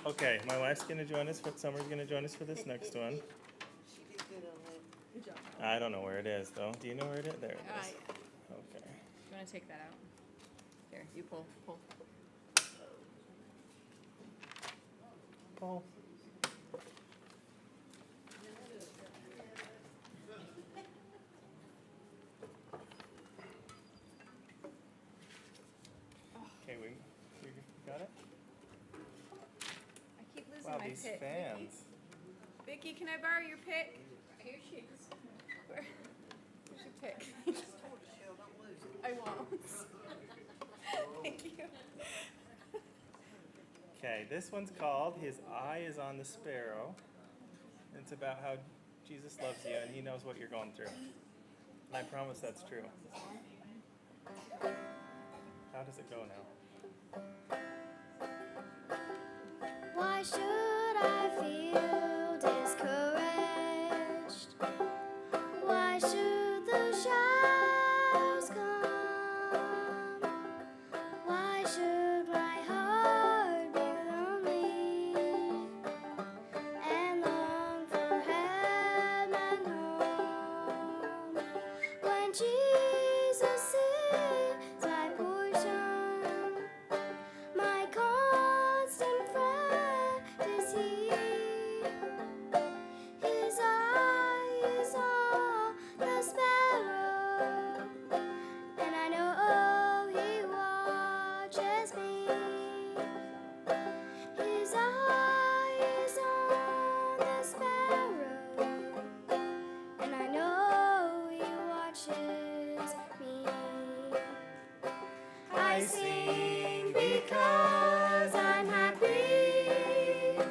Okay, my wife's gonna join us, but Summer's gonna join us for this next one. She did good on that. Good job. I don't know where it is though. Do you know where it is? There it is. Yeah. Okay. You want to take that out? Here, you pull. Paul. Okay, we got it? I keep losing Wow, my these pick. fans. Vicky, can I borrow your pick? Here she is. Where's your pick? I won't. Thank you. Okay, this one's called His Eye is on the Sparrow. It's about how Jesus loves you and he knows what you're going through. And I promise that's true. How does it go now? Why should I feel discouraged? Why should the shadows come? Why should I sing because I'm happy.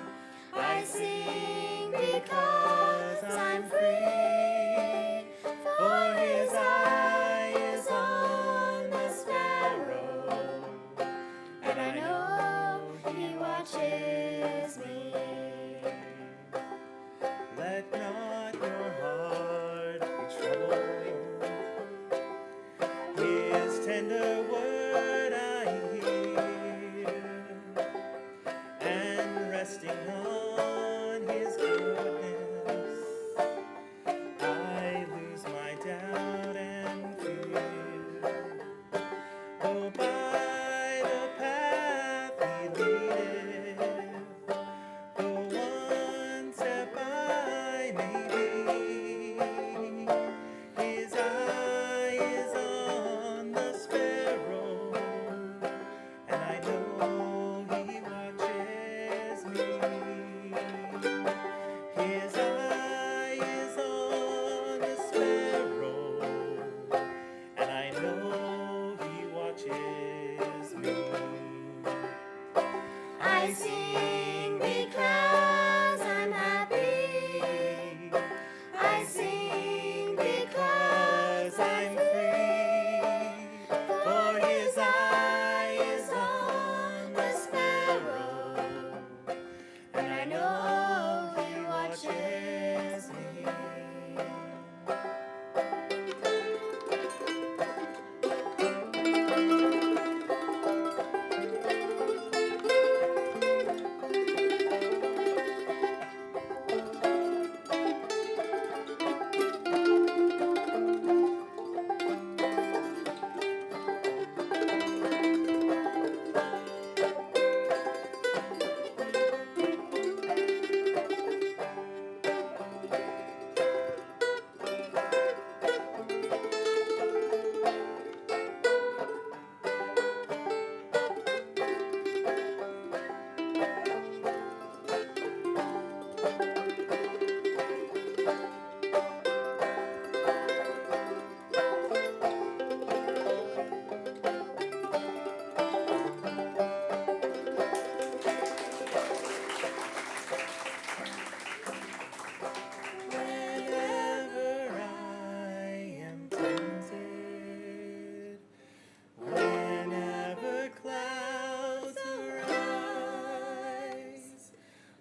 I sing because I'm free. For his eye is on the sparrow, and I know he watches me. Let not your heart be troubled. His tender word I hear, and resting on his goodness, I lose my doubt and fear. Oh, by the path he leadeth, though one step I may be, his eye is on the sparrow, and I know he watches me. His eye is on the sparrow, and I know he watches me. I sing because I'm happy. I sing because I'm free. For his eye is on the sparrow, and I know he watches me. Whenever I am tempted, whenever clouds arise,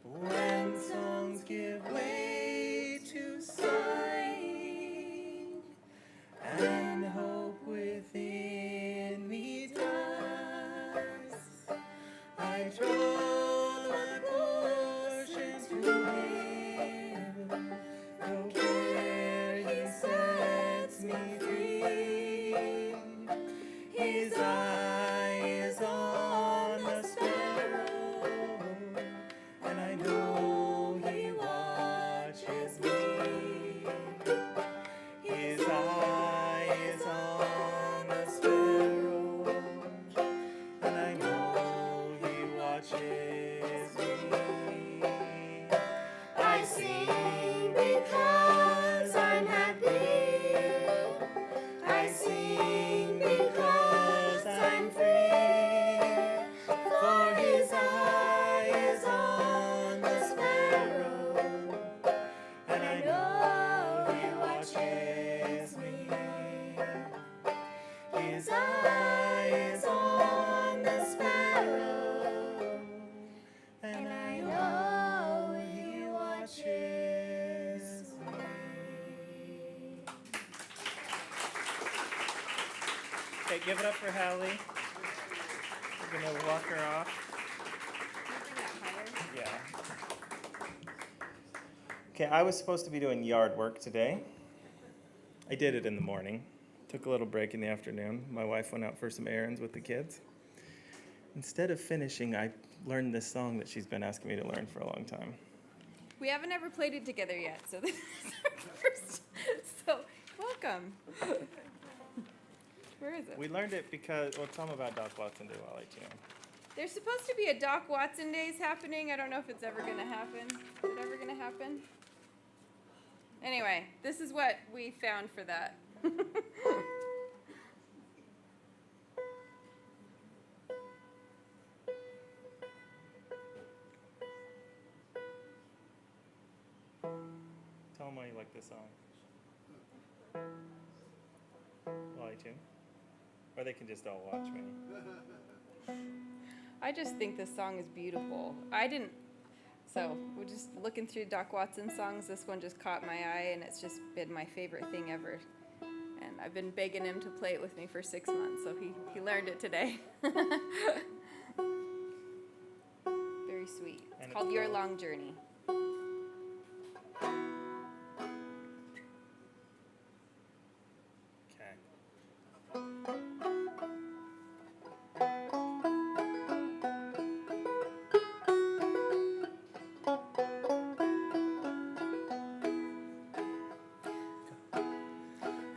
when songs give way to sighing, and hope within me dies, I draw my portion to him. No care he sets me free. His eye is on the sparrow, and I know he watches me. His eye is on the sparrow, and I know he watches me. I sing because I'm happy. I sing because I'm free. For his eye is on the sparrow, and I know he watches me. His eye is on the sparrow, and I know he watches me. Okay, give it up for Hallie. We're gonna walk her off. Yeah. Okay, I was supposed to be doing yard work today. I did it in the morning. Took a little break in the afternoon. My wife went out for some errands with the kids. Instead of finishing, I learned this song that she's been asking me to learn for a long time. We haven't ever played it together yet, so this is our first. So, welcome. Where is it? We learned it because, well, tell them about Doc Watson Day while I tune. There's supposed to be a Doc Watson Days happening. I don't know if it's ever going to happen. Is it ever going to happen? Anyway, this is what we found for that. Tell them why you like this song. Why, Jim? Or they can just all watch me. I just think this song is beautiful. So we're just looking through Doc Watson songs. This one just caught my eye, and it's just been my favorite thing ever. And I've been begging him to play it with me for 6 months, so he learned it today. Very sweet. It's called Your Long Journey.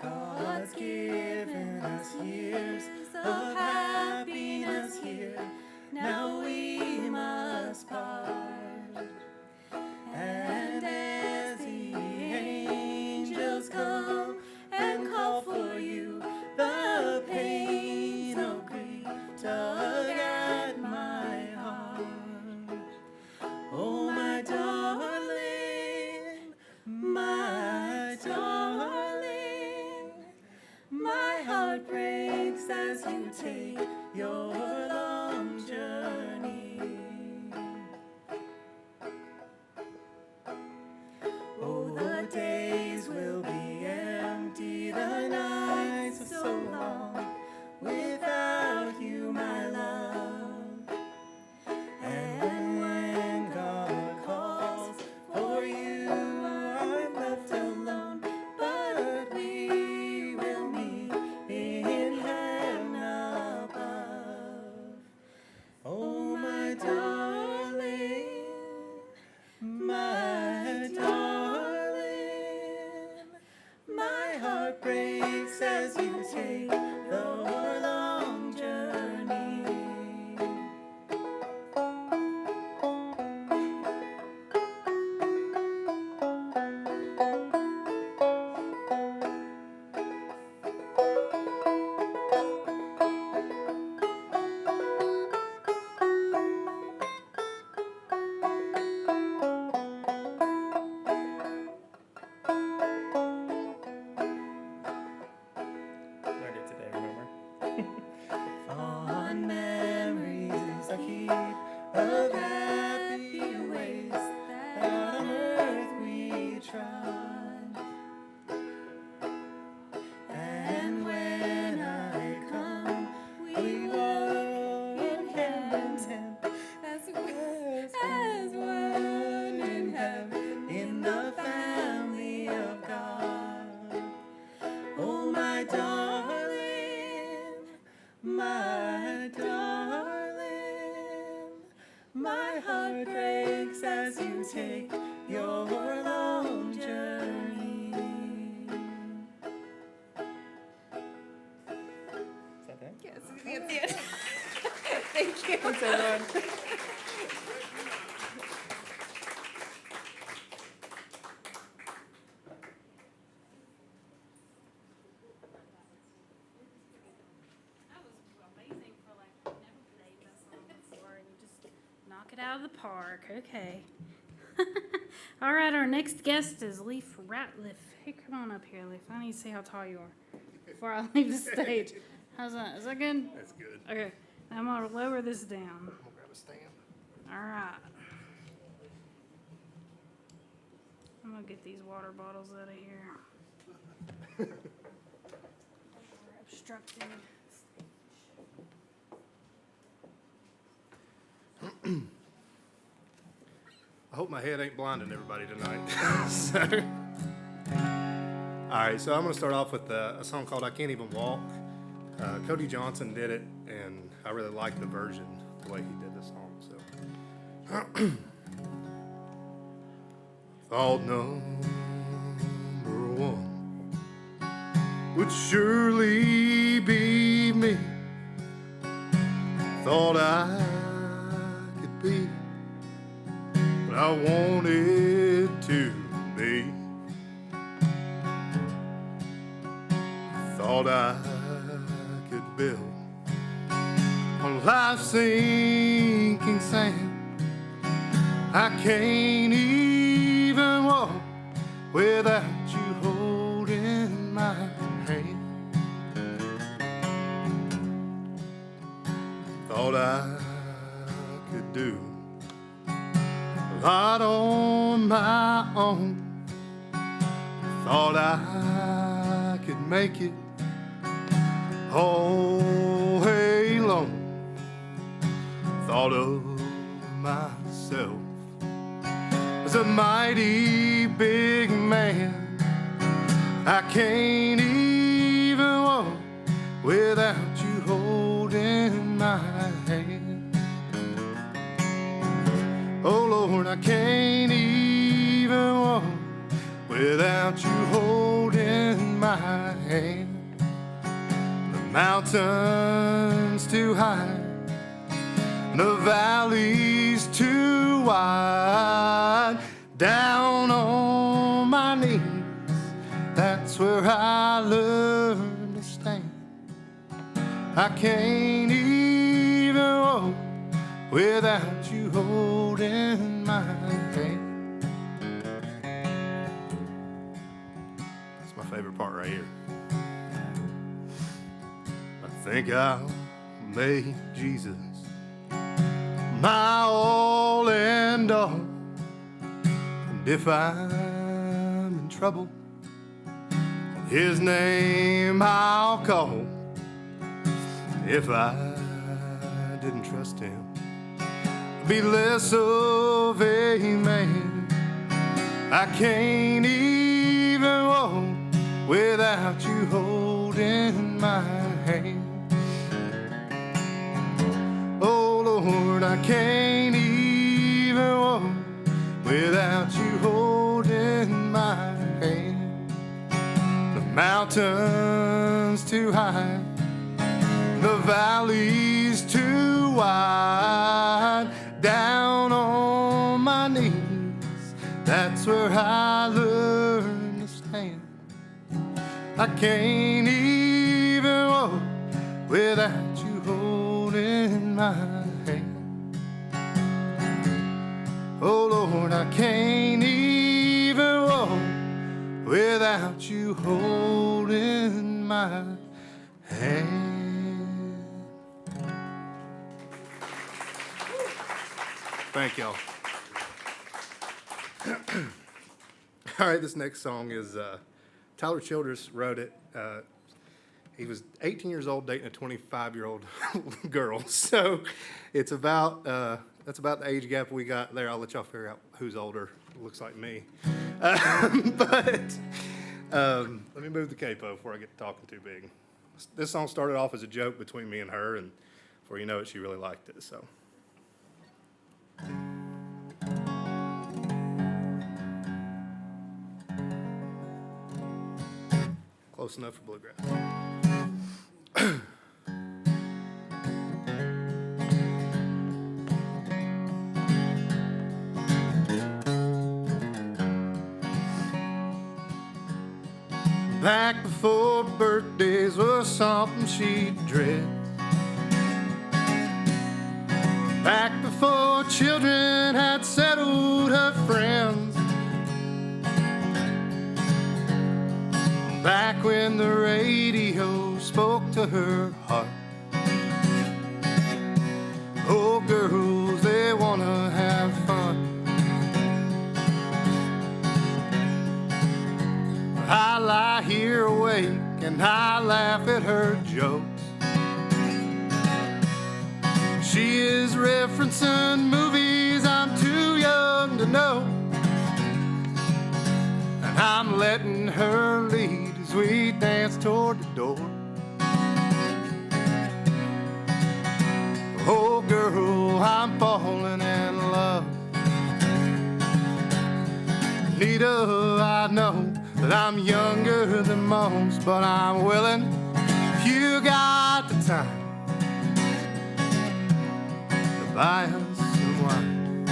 God's given us years of happiness here. Now we must part. And as the angels come and call for you, the pain of grief tug at my heart. Oh, my darling, my darling, my heart breaks as you take your long journey. Oh, the days will be empty, the nights are so long without you, my love. And when God calls for you, I'm left alone, but we will meet in heaven above. Oh, my darling, my darling, my heart breaks as you take your long journey. Learned it today, remember? Fond memories I keep of happy ways that on earth we trod. And when I come, we walk in hand as one in heaven, in the family of God. Oh, my darling, my darling, my heart breaks as you take your long journey. Is that it? Yes, that's it. Thank you. Thanks, everyone. That was amazing for like never played that song before, and you just knock it out of the park. Okay. All right, our next guest is Leaf Ratliff. Hey, come on up here, Leaf. I need to see how tall you are before I leave the stage. How's that? Is that good? That's good. Okay. I'm gonna lower this down. I'm gonna grab a stand. All right. I'm gonna get these water bottles out of here. We're obstructing. I hope my head ain't blinding everybody tonight. All right, so I'm going to start off with a song called I Can't Even Walk. Cody Johnson did it, and I really like the version, the way he did the song. So, thought number one would surely be me. Thought I could be what I wanted to be. Thought I could build on life's sinking sand. I can't even walk without you holding my hand. Thought I could do a lot on my own. Thought I could make it all alone. Thought of myself as a mighty big man. I can't even walk without you holding my hand. Oh Lord, I can't even walk without you holding my hand. The mountain's too high, the valley's too wide. Down on my knees, that's where I learned to stand. I can't even walk without you holding my hand. That's my favorite part right here. I think I'll make Jesus my all and all. And if I'm in trouble, His name I'll call. If I didn't trust Him, I'd be less of a man. I can't even walk without you holding my hand. Oh Lord, I can't even walk without you holding my hand. The mountain's too high, the valley's too wide. Down on my knees, that's where I learned to stand. I can't even walk without you holding my hand. Oh Lord, I can't even walk without you holding my hand. Thank y'all. All right, this next song is Tyler Childers wrote it. He was 18 years old dating a 25-year-old girl. So it's about, that's about the age gap we got there. I'll let y'all figure out who's older. It looks like me. But let me move the capo before I get talking too big. This song started off as a joke between me and her, and before you know it, she really liked it. So. Close enough for bluegrass. Back before birthdays were something she dread. Back before children had settled her friends. Back when the radio spoke to her heart. Oh, girls, they wanna have fun. I lie here awake and I laugh at her jokes. She is referencing movies I'm too young to know, and I'm letting her lead as we dance toward the door. Oh girl, I'm falling in love. Nita, I know that I'm younger than most, but I'm willing if you got the time to buy us some wine.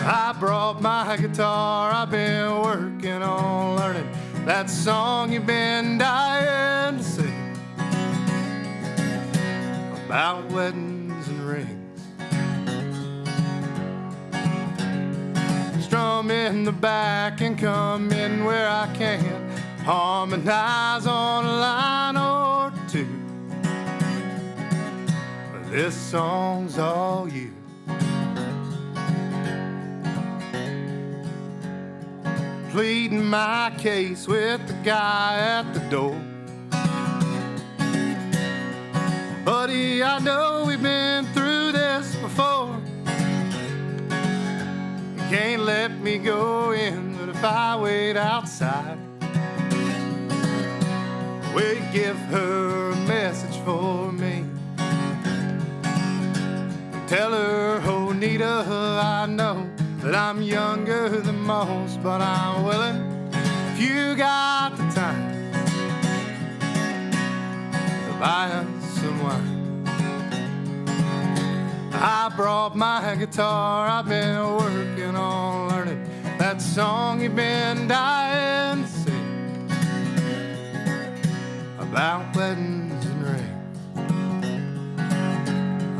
I brought my guitar, I've been working on learning that song you've been dying to sing about weddings and rings. Strum it in the back and come in where I can. Harmonize on a line or two. This song's all you. Pleading my case with the guy at the door. Buddy, I know we've been through this before. You can't let me go in, but if I wait outside, will you give her a message for me? Tell her, oh, Nita, I know that I'm younger than most, but I'm willing, if you got the time, to buy us some wine. I brought my guitar, I've been working on learning that song you've been dying to sing about weddings and rings.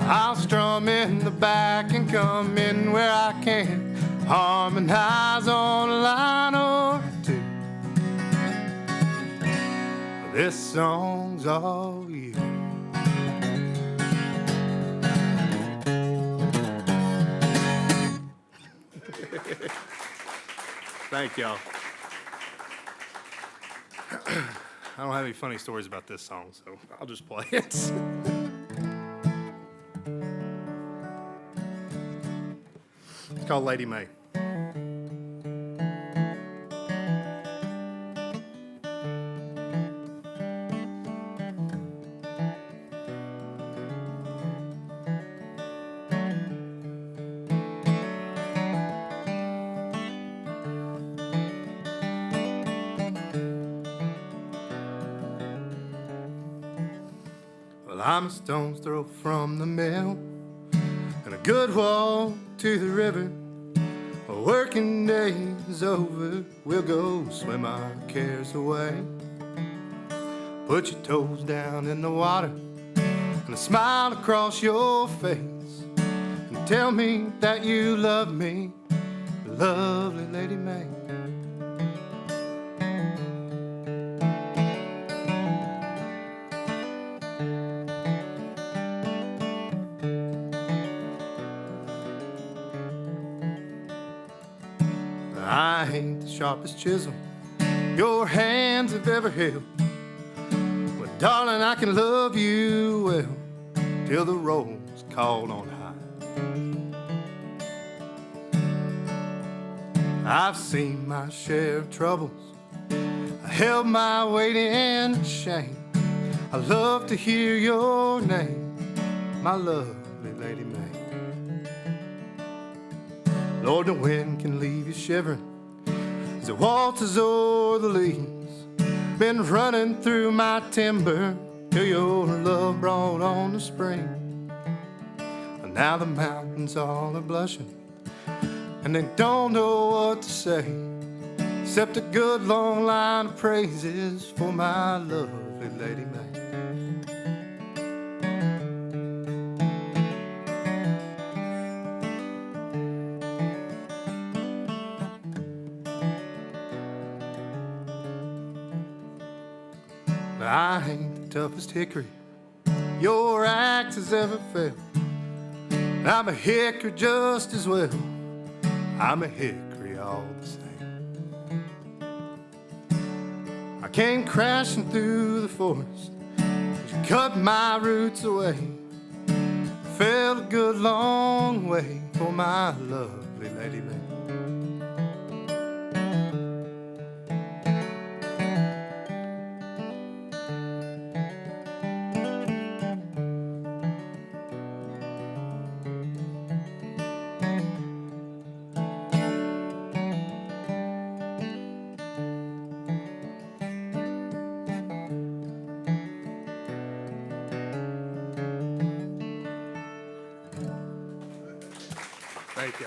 I'll strum in the back and come in where I can. Harmonize on a line or two. This song's all you. Thank y'all. I don't have any funny stories about this song, so I'll just play it. It's called Lady May. Well, I'm a stone's throw from the mill and a good walk to the river. A working day is over, we'll go swim our cares away. Put your toes down in the water and a smile across your face, and tell me that you love me, lovely Lady May. I ain't the sharpest chisel your hands have ever held, but darling, I can love you well till the roll's called on high. I've seen my share of troubles, I held my weight in shame. I love to hear your name, my lovely Lady May. Lord, the wind can leave you shivering as it waltzes o'er the leaves. Been running through my timber till your love brought on the spring. And now the mountains all are blushing and they don't know what to say, except a good long line of praises for my lovely Lady May. I ain't the toughest hickory your axe has ever felt. I'm a hickory just as well, I'm a hickory all the same. I came crashing through the forest as you cut my roots away. Fell a good long way for my lovely Lady May. Thank you.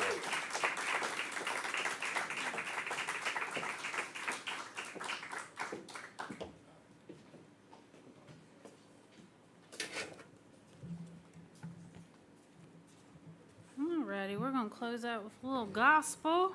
Alrighty, we're gonna close out with a little gospel.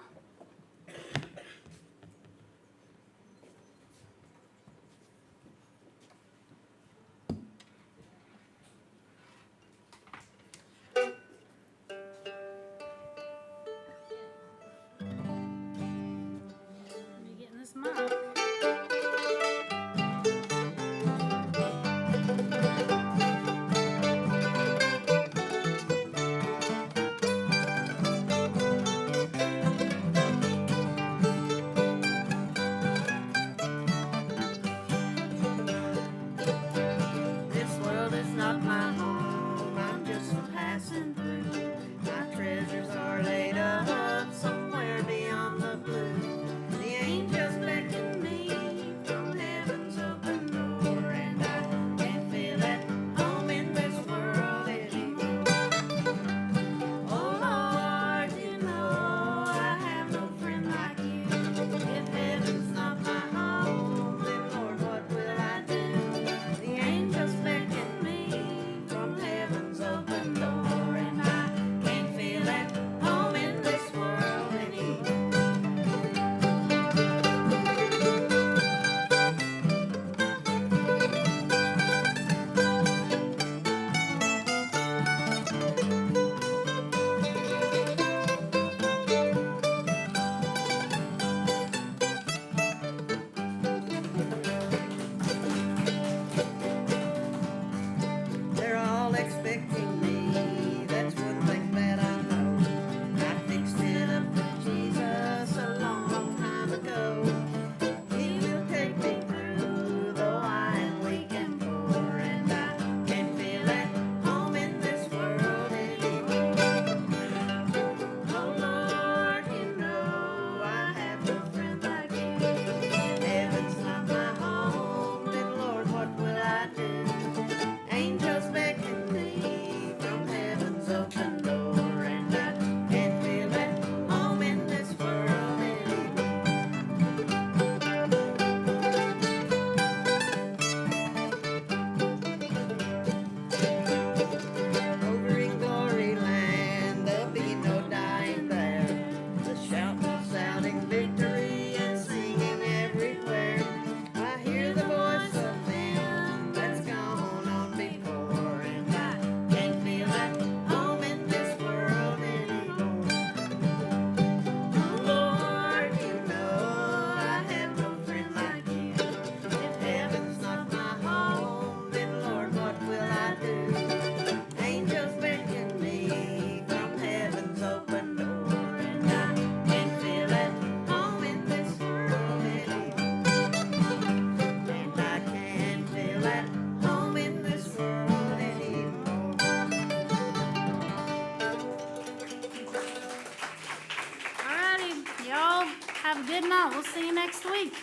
Have a good night. We'll see you next week.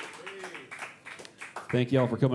Thank y'all for coming.